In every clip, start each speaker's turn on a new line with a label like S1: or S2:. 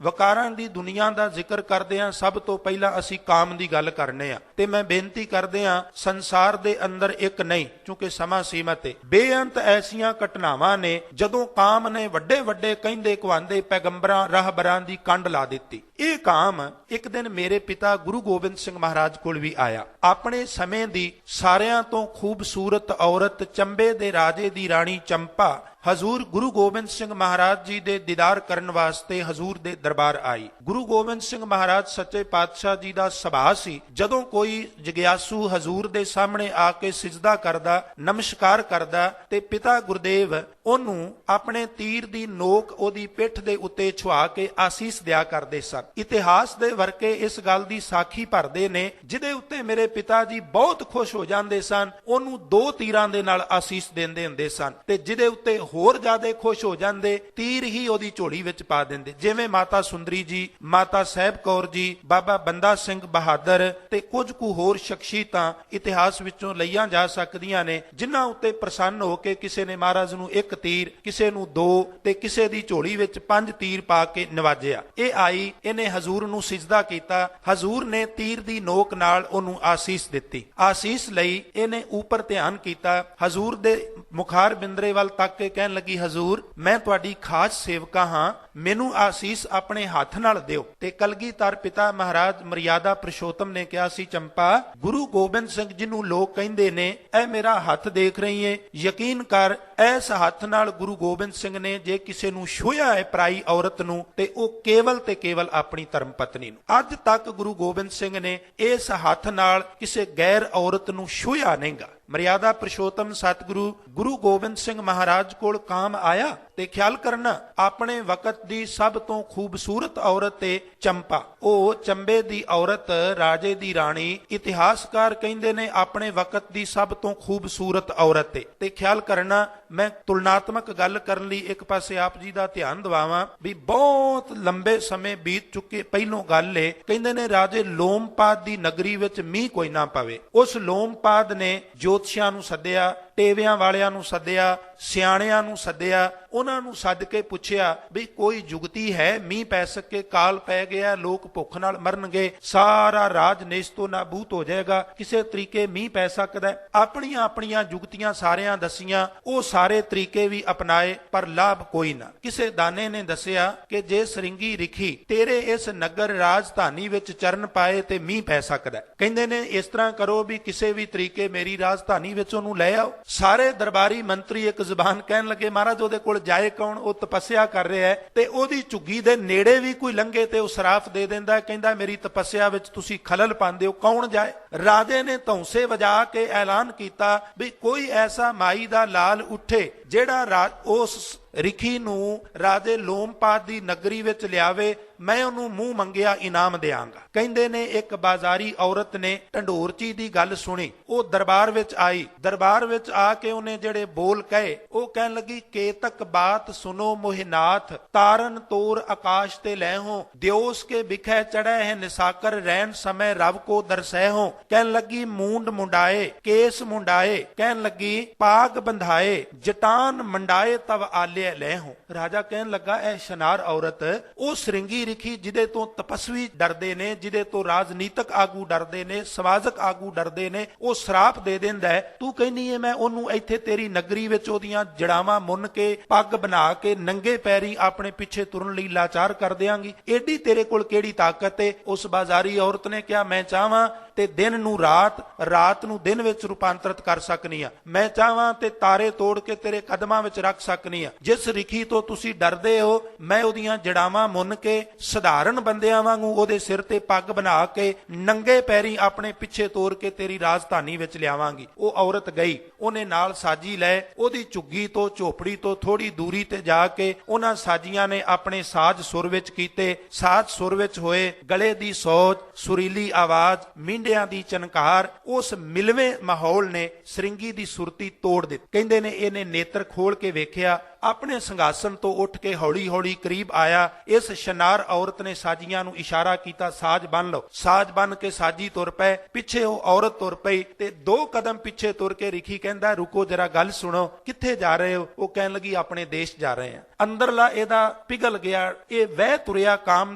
S1: ਵਕਾਰਾਂ ਦੀ ਦੁਨੀਆ ਦਾ ਜ਼ਿਕਰ ਕਰਦੇ ਹਾਂ, ਸਭ ਤੋਂ ਪਹਿਲਾਂ ਅਸੀਂ ਕਾਮ ਦੀ ਗੱਲ ਕਰਨੇ ਆ। ਤੇ ਮੈਂ ਬੇਨਤੀ ਕਰਦੇ ਹਾਂ, ਸੰਸਾਰ ਦੇ ਅੰਦਰ ਇੱਕ ਨਹੀਂ, ਕਿਉਂਕਿ ਸਮਾਂ ਸੀਮਤ ਹੈ, ਬੇਅੰਤ ਐਸੀਆਂ ਘਟਨਾਵਾਂ ਨੇ ਜਦੋਂ ਕਾਮ ਨੇ ਵੱਡੇ ਵੱਡੇ ਕਹਿੰਦੇ ਕਹਾਂਦੇ ਪੈਗੰਬਰਾਂ ਰਾਹਬਰਾਂ ਦੀ ਕੰਡ ਲਾ ਦਿੱਤੀ। ਇਹ ਕਾਮ ਇੱਕ ਦਿਨ ਮੇਰੇ ਪਿਤਾ ਗੁਰੂ ਗੋਬਿੰਦ ਸਿੰਘ ਮਹਾਰਾਜ ਕੋਲ ਵੀ ਆਇਆ। ਆਪਣੇ ਸਮੇਂ ਦੀ ਸਾਰਿਆਂ ਤੋਂ ਖੂਬਸੂਰਤ ਔਰਤ ਚੰਬੇ ਦੇ ਰਾਜੇ ਦੀ ਰਾਣੀ ਚੰਪਾ ਹਜ਼ੂਰ ਗੁਰੂ ਗੋਬਿੰਦ ਸਿੰਘ ਮਹਾਰਾਜ ਜੀ ਦੇ ਦੀਦਾਰ ਕਰਨ ਵਾਸਤੇ ਹਜ਼ੂਰ ਦੇ ਦਰਬਾਰ ਆਈ। ਗੁਰੂ ਗੋਬਿੰਦ ਸਿੰਘ ਮਹਾਰਾਜ ਸੱਚੇ ਪਾਤਸ਼ਾਹ ਜੀ ਦਾ ਸੁਭਾਅ ਸੀ, ਜਦੋਂ ਕੋਈ ਜਗਿਆਸੂ ਹਜ਼ੂਰ ਦੇ ਸਾਹਮਣੇ ਆ ਕੇ ਸਿਜਦਾ ਕਰਦਾ, ਨਮਸਕਾਰ ਕਰਦਾ, ਤੇ ਪਿਤਾ ਗੁਰਦੇਵ ਉਹਨੂੰ ਆਪਣੇ ਤੀਰ ਦੀ ਨੋਕ ਉਹਦੀ ਪਿੱਠ ਦੇ ਉੱਤੇ ਛੁਆ ਕੇ ਆਸੀਸ ਦਿਆ ਕਰਦੇ ਸਨ। ਇਤਿਹਾਸ ਦੇ ਵਰਕੇ ਇਸ ਗੱਲ ਦੀ ਸਾਖੀ ਭਰਦੇ ਨੇ, ਜਿਹਦੇ ਉੱਤੇ ਮੇਰੇ ਪਿਤਾ ਜੀ ਬਹੁਤ ਖੁਸ਼ ਹੋ ਜਾਂਦੇ ਸਨ, ਉਹਨੂੰ 2 ਤੀਰਾਂ ਦੇ ਨਾਲ ਆਸੀਸ ਦਿੰਦੇ ਹੁੰਦੇ ਸਨ, ਤੇ ਜਿਹਦੇ ਉੱਤੇ ਹੋਰ ਜ਼ਿਆਦਾ ਖੁਸ਼ ਹੋ ਜਾਂਦੇ, ਤੀਰ ਹੀ ਉਹਦੀ ਝੋਲੀ ਵਿੱਚ ਪਾ ਦਿੰਦੇ। ਜਿਵੇਂ ਮਾਤਾ ਸੁੰਦਰੀ ਜੀ, ਮਾਤਾ ਸਾਹਿਬ ਕੌਰ ਜੀ, ਬਾਬਾ ਬੰਦਾ ਸਿੰਘ ਬਹਾਦਰ ਤੇ ਕੁਝ ਕੁ ਹੋਰ ਸ਼ਖਸੀਅਤਾਂ ਇਤਿਹਾਸ ਵਿੱਚੋਂ ਲਈਆਂ ਜਾ ਸਕਦੀਆਂ ਨੇ, ਜਿਨ੍ਹਾਂ ਉੱਤੇ ਪ੍ਰਸੰਨ ਹੋ ਕੇ ਕਿਸੇ ਨੇ ਮਹਾਰਾਜ ਨੂੰ 1 ਤੀਰ, ਕਿਸੇ ਨੂੰ 2 ਤੇ ਕਿਸੇ ਦੀ ਝੋਲੀ ਵਿੱਚ 5 ਤੀਰ ਪਾ ਕੇ ਨਵਾਜਿਆ। ਇਹ ਆਈ, ਇਹਨੇ ਹਜ਼ੂਰ ਨੂੰ ਸਿਜਦਾ ਕੀਤਾ, ਹਜ਼ੂਰ ਨੇ ਤੀਰ ਦੀ ਨੋਕ ਨਾਲ ਉਹਨੂੰ ਆਸੀਸ ਦਿੱਤੀ। ਆਸੀਸ ਲਈ ਇਹਨੇ ਉੱਪਰ ਧਿਆਨ ਕੀਤਾ, ਹਜ਼ੂਰ ਦੇ ਮੁਖਾਰ ਬਿੰਦਰੇ ਵੱਲ ਤੱਕ ਕੇ ਕਹਿਣ ਲੱਗੀ, ਹਜ਼ੂਰ ਮੈਂ ਤੁਹਾਡੀ ਖਾਸ ਸੇਵਕਾ ਹਾਂ, ਮੈਨੂੰ ਆਸੀਸ ਆਪਣੇ ਹੱਥ ਨਾਲ ਦਿਓ। ਤੇ ਕਲਗੀਧਰ ਪਿਤਾ ਮਹਾਰਾਜ ਮਰਿਆਦਾ ਪੁਰਸ਼ੋਤਮ ਨੇ ਕਿਹਾ ਸੀ, ਚੰਪਾ ਗੁਰੂ ਗੋਬਿੰਦ ਸਿੰਘ ਜਿਹਨੂੰ ਲੋਕ ਕਹਿੰਦੇ ਨੇ, ਇਹ ਮੇਰਾ ਹੱਥ ਦੇਖ ਰਹੀ ਏ, ਯਕੀਨ ਕਰ ਇਸ ਹੱਥ ਨਾਲ ਗੁਰੂ ਗੋਬਿੰਦ ਸਿੰਘ ਨੇ ਜੇ ਕਿਸੇ ਨੂੰ ਛੂਹਿਆ ਹੈ ਪਰਾਈ ਔਰਤ ਨੂੰ, ਤੇ ਉਹ ਕੇਵਲ ਤੇ ਕੇਵਲ ਆਪਣੀ ਧਰਮ ਪਤਨੀ ਨੂੰ। ਅੱਜ ਤੱਕ ਗੁਰੂ ਗੋਬਿੰਦ ਸਿੰਘ ਨੇ ਇਸ ਹੱਥ ਨਾਲ ਕਿਸੇ ਗੈਰ ਔਰਤ ਨੂੰ ਛੂਹਿਆ ਨਹੀਂਗਾ। ਮਰਿਆਦਾ ਪੁਰਸ਼ੋਤਮ ਸਤਿਗੁਰੂ ਗੁਰੂ ਗੋਬਿੰਦ ਸਿੰਘ ਮਹਾਰਾਜ ਕੋਲ ਕਾਮ ਆਇਆ, ਤੇ ਖਿਆਲ ਕਰਨਾ ਆਪਣੇ ਵਕਤ ਦੀ ਸਭ ਤੋਂ ਖੂਬਸੂਰਤ ਔਰਤ ਏ ਚੰਪਾ। ਉਹ ਚੰਬੇ ਦੀ ਔਰਤ, ਰਾਜੇ ਦੀ ਰਾਣੀ, ਇਤਿਹਾਸਕਾਰ ਕਹਿੰਦੇ ਨੇ ਆਪਣੇ ਵਕਤ ਦੀ ਸਭ ਤੋਂ ਖੂਬਸੂਰਤ ਔਰਤ ਏ। ਤੇ ਖਿਆਲ ਕਰਨਾ, ਮੈਂ ਤੁਲਨਾਤਮਕ ਗੱਲ ਕਰਨ ਲਈ ਇੱਕ ਪਾਸੇ ਆਪ ਜੀ ਦਾ ਧਿਆਨ ਦਿਵਾਵਾਂ ਵੀ ਬਹੁਤ ਲੰਬੇ ਸਮੇਂ ਬੀਤ ਚੁੱਕੇ ਪਹਿਲੋਂ ਗੱਲ ਏ, ਕਹਿੰਦੇ ਨੇ ਰਾਜੇ ਲੋਮਪਾਦ ਦੀ ਨਗਰੀ ਵਿੱਚ ਮੀਂਹ ਕੋਈ ਨਾ ਪਵੇ। ਉਸ ਲੋਮਪਾਦ ਨੇ ਜੋਤਸ਼ੀਆਂ ਨੂੰ ਸੱਦਿਆ, ਟੇਵਿਆਂ ਵਾਲਿਆਂ ਨੂੰ ਸੱਦਿਆ, ਸਿਆਣਿਆਂ ਨੂੰ ਸੱਦਿਆ, ਉਹਨਾਂ ਨੂੰ ਸੱਦ ਕੇ ਪੁੱਛਿਆ ਵੀ ਕੋਈ ਜੁਗਤੀ ਹੈ, ਮੀਂਹ ਪੈ ਸਕੇ, ਕਾਲ ਪੈ ਗਿਆ, ਲੋਕ ਭੁੱਖ ਨਾਲ ਮਰਨਗੇ, ਸਾਰਾ ਰਾਜ ਨੇਸਤੋ ਨਾਬੂਦ ਹੋ ਜਾਏਗਾ, ਕਿਸੇ ਤਰੀਕੇ ਮੀਂਹ ਪੈ ਸਕਦਾ। ਆਪਣੀਆਂ ਆਪਣੀਆਂ ਜੁਗਤੀਆਂ ਸਾਰਿਆਂ ਦਸੀਆਂ, ਉਹ ਸਾਰੇ ਤਰੀਕੇ ਵੀ ਅਪਣਾਏ, ਪਰ ਲਾਭ ਕੋਈ ਨਾ। ਕਿਸੇ ਦਾਨੇ ਨੇ ਦੱਸਿਆ ਕਿ ਜੇ ਸਰਿੰਗੀ ਰਿਖੀ ਤੇਰੇ ਇਸ ਨਗਰ ਰਾਜਧਾਨੀ ਵਿੱਚ ਚਰਨ ਪਾਏ ਤੇ ਮੀਂਹ ਪੈ ਸਕਦਾ। ਕਹਿੰਦੇ ਨੇ ਇਸ ਤਰ੍ਹਾਂ ਕਰੋ ਵੀ ਕਿਸੇ ਵੀ ਤਰੀਕੇ ਮੇਰੀ ਰਾਜਧਾਨੀ ਵਿੱਚ ਉਹਨੂੰ ਲੈ ਆਓ। ਸਾਰੇ ਦਰਬਾਰੀ ਮੰਤਰੀ ਇੱਕ ਜ਼ੁਬਾਨ ਕਹਿਣ ਲੱਗੇ, ਮਹਾਰਾਜ ਉਹਦੇ ਕੋਲ ਜਾਏ ਕੌਣ, ਉਹ ਤਪੱਸਿਆ ਕਰ ਰਿਹਾ ਹੈ, ਤੇ ਉਹਦੀ ਝੁੱਗੀ ਦੇ ਨੇੜੇ ਵੀ ਕੋਈ ਲੰਘੇ ਤੇ ਉਹ ਸਰਾਫ ਦੇ ਦਿੰਦਾ, ਕਹਿੰਦਾ ਮੇਰੀ ਤਪੱਸਿਆ ਵਿੱਚ ਤੁਸੀਂ ਖਲਲ ਪਾਉਂਦੇ ਹੋ, ਕੌਣ ਜਾਏ। ਰਾਜੇ ਨੇ ਧੌਂਸੇ ਵਜਾ ਕੇ ਐਲਾਨ ਕੀਤਾ ਵੀ ਕੋਈ ਐਸਾ ਮਾਈ ਦਾ ਲਾਲ ਉੱਠੇ ਜਿਹੜਾ ਉਸ ਰਿਖੀ ਨੂੰ ਰਾਜੇ ਲੋਮਪਾਦ ਦੀ ਨਗਰੀ ਵਿੱਚ ਲਿਆਵੇ, ਮੈਂ ਉਹਨੂੰ ਮੂੰਹ ਮੰਗਿਆ ਇਨਾਮ ਦਿਆਂਗਾ। ਕਹਿੰਦੇ ਨੇ ਇੱਕ ਬਾਜ਼ਾਰੀ ਔਰਤ ਨੇ ਢੰਡੋਰਚੀ ਦੀ ਗੱਲ ਸੁਣੀ, ਉਹ ਦਰਬਾਰ ਵਿੱਚ ਆਈ। ਦਰਬਾਰ ਵਿੱਚ ਆ ਕੇ ਉਹਨੇ ਜਿਹੜੇ ਬੋਲ ਕਹੇ, ਉਹ ਕਹਿਣ ਲੱਗੀ, ਕੇਤਕ ਬਾਤ ਸੁਨੋ ਮੋਹਿਨਾਥ, ਤਾਰਨ ਤੋਰ ਆਕਾਸ਼ ਤੇ ਲੈ ਹੋ, ਦਿਓਸ ਕੇ ਬਿਖੈ ਚੜ੍ਹੈ ਹੈ ਨਿਸਾਕਰ, ਰਹਿਣ ਸਮੇਂ ਰਵ ਕੋ ਦਰਸੈ ਹੋ। ਕਹਿਣ ਲੱਗੀ ਮੂੰਡ ਮੁੰਡਾਏ, ਕੇਸ ਮੁੰਡਾਏ, ਕਹਿਣ ਲੱਗੀ ਪਾਗ ਬੰਧਾਏ, ਜਟਾਨ ਮੰਡਾਏ ਤਵ ਆਲੇ ਲੈ ਹੋ। ਰਾਜਾ ਕਹਿਣ ਲੱਗਾ, ਇਹ ਸ਼ਨਾਰ ਔਰਤ, ਉਹ ਸਰਿੰਗੀ ਰਿਖੀ ਜਿਹਦੇ ਤੋਂ ਤਪਸਵੀ ਡਰਦੇ ਨੇ, ਜਿਹਦੇ ਤੋਂ ਰਾਜਨੀਤਿਕ ਆਗੂ ਡਰਦੇ ਨੇ, ਸਮਾਜਿਕ ਆਗੂ ਡਰਦੇ ਨੇ, ਉਹ ਸਰਾਪ ਦੇ ਦਿੰਦਾ ਹੈ। ਤੂੰ ਕਹਿੰਦੀ ਹੈ ਮੈਂ ਉਹਨੂੰ ਇੱਥੇ ਤੇਰੀ ਨਗਰੀ ਵਿੱਚ ਉਹਦੀਆਂ ਜੜਾਵਾਂ ਮੁੰਨ ਕੇ, ਪੱਗ ਬਣਾ ਕੇ, ਨੰਗੇ ਪੈਰੀ ਆਪਣੇ ਪਿੱਛੇ ਤੁਰਨ ਲਈ ਲਾਚਾਰ ਕਰ ਦਿਆਂਗੀ। ਏਡੀ ਤੇਰੇ ਕੋਲ ਕਿਹੜੀ ਤਾਕਤ ਏ? ਉਸ ਬਾਜ਼ਾਰੀ ਔਰਤ ਨੇ ਕਿਹਾ, ਮੈਂ ਚਾਹਾਂ ਤੇ ਦਿਨ ਨੂੰ ਰਾਤ, ਰਾਤ ਨੂੰ ਦਿਨ ਵਿੱਚ ਰੂਪਾਂਤਰਿਤ ਕਰ ਸਕਨੀ ਆ। ਮੈਂ ਚਾਹਾਂ ਤੇ ਤਾਰੇ ਤੋੜ ਕੇ ਤੇਰੇ ਕਦਮਾਂ ਵਿੱਚ ਰੱਖ ਸਕਨੀ ਆ। ਜਿਸ ਰਿਖੀ ਤੋਂ ਤੁਸੀਂ ਡਰਦੇ ਹੋ, ਮੈਂ ਉਹਦੀਆਂ ਜੜਾਵਾਂ ਮੁੰਨ ਕੇ ਸਧਾਰਨ ਬੰਦਿਆਂ ਵਾਂਗੂ ਉਹਦੇ ਸਿਰ ਤੇ ਪੱਗ ਬਣਾ ਕੇ ਨੰਗੇ ਪੈਰੀ ਆਪਣੇ ਪਿੱਛੇ ਤੋਰ ਕੇ ਤੇਰੀ ਰਾਜਧਾਨੀ ਵਿੱਚ ਲਿਆਵਾਂਗੀ। ਉਹ ਔਰਤ ਗਈ, ਉਹਨੇ ਨਾਲ ਸਾਜੀ ਲੈ, ਉਹਦੀ ਝੁੱਗੀ ਤੋਂ ਝੋਪੜੀ ਤੋਂ ਥੋੜੀ ਦੂਰੀ ਤੇ ਜਾ ਕੇ ਉਹਨਾਂ ਸਾਜੀਆਂ ਨੇ ਆਪਣੇ ਸਾਜ਼ ਸੁਰ ਵਿੱਚ ਕੀਤੇ। ਸਾਜ਼ ਸੁਰ ਵਿੱਚ ਹੋਏ, ਗਲੇ ਦੀ ਸੋਜ, ਸੁਰੀਲੀ ਆਵਾਜ਼, ਮੀਂਡਿਆਂ ਦੀ ਚਨਕਾਰ, ਉਸ ਮਿਲਵੇਂ ਮਾਹੌਲ ਨੇ ਸਰਿੰਗੀ ਦੀ ਸੁਰਤੀ ਤੋੜ ਦਿੱਤੀ। ਕਹਿੰਦੇ ਨੇ ਇਹਨੇ ਨੇਤਰ ਖੋਲ ਕੇ ਵੇਖਿਆ ਆਪਣੇ ਸਿੰਘਾਸਨ ਤੋਂ ਉੱਠ ਕੇ ਹੌਲੀ ਹੌਲੀ ਕਰੀਬ ਆਇਆ। ਇਸ ਸ਼ਨਾਰ ਔਰਤ ਨੇ ਸਾਜੀਆਂ ਨੂੰ ਇਸ਼ਾਰਾ ਕੀਤਾ, ਸਾਜ ਬੰਨ ਲਓ। ਸਾਜ ਬੰਨ ਕੇ ਸਾਜੀ ਤੁਰ ਪਏ, ਪਿੱਛੇ ਉਹ ਔਰਤ ਤੁਰ ਪਈ ਤੇ 2 ਕਦਮ ਪਿੱਛੇ ਤੁਰ ਕੇ ਰਿਖੀ ਕਹਿੰਦਾ ਰੁਕੋ ਜਰਾ ਗੱਲ ਸੁਣੋ, ਕਿੱਥੇ ਜਾ ਰਹੇ ਹੋ? ਉਹ ਕਹਿਣ ਲੱਗੀ ਆਪਣੇ ਦੇਸ਼ ਜਾ ਰਹੇ ਆ। ਅੰਦਰਲਾ ਇਹਦਾ ਪਿਘਲ ਗਿਆ, ਇਹ ਵਹਿ ਤੁਰਿਆ ਕਾਮ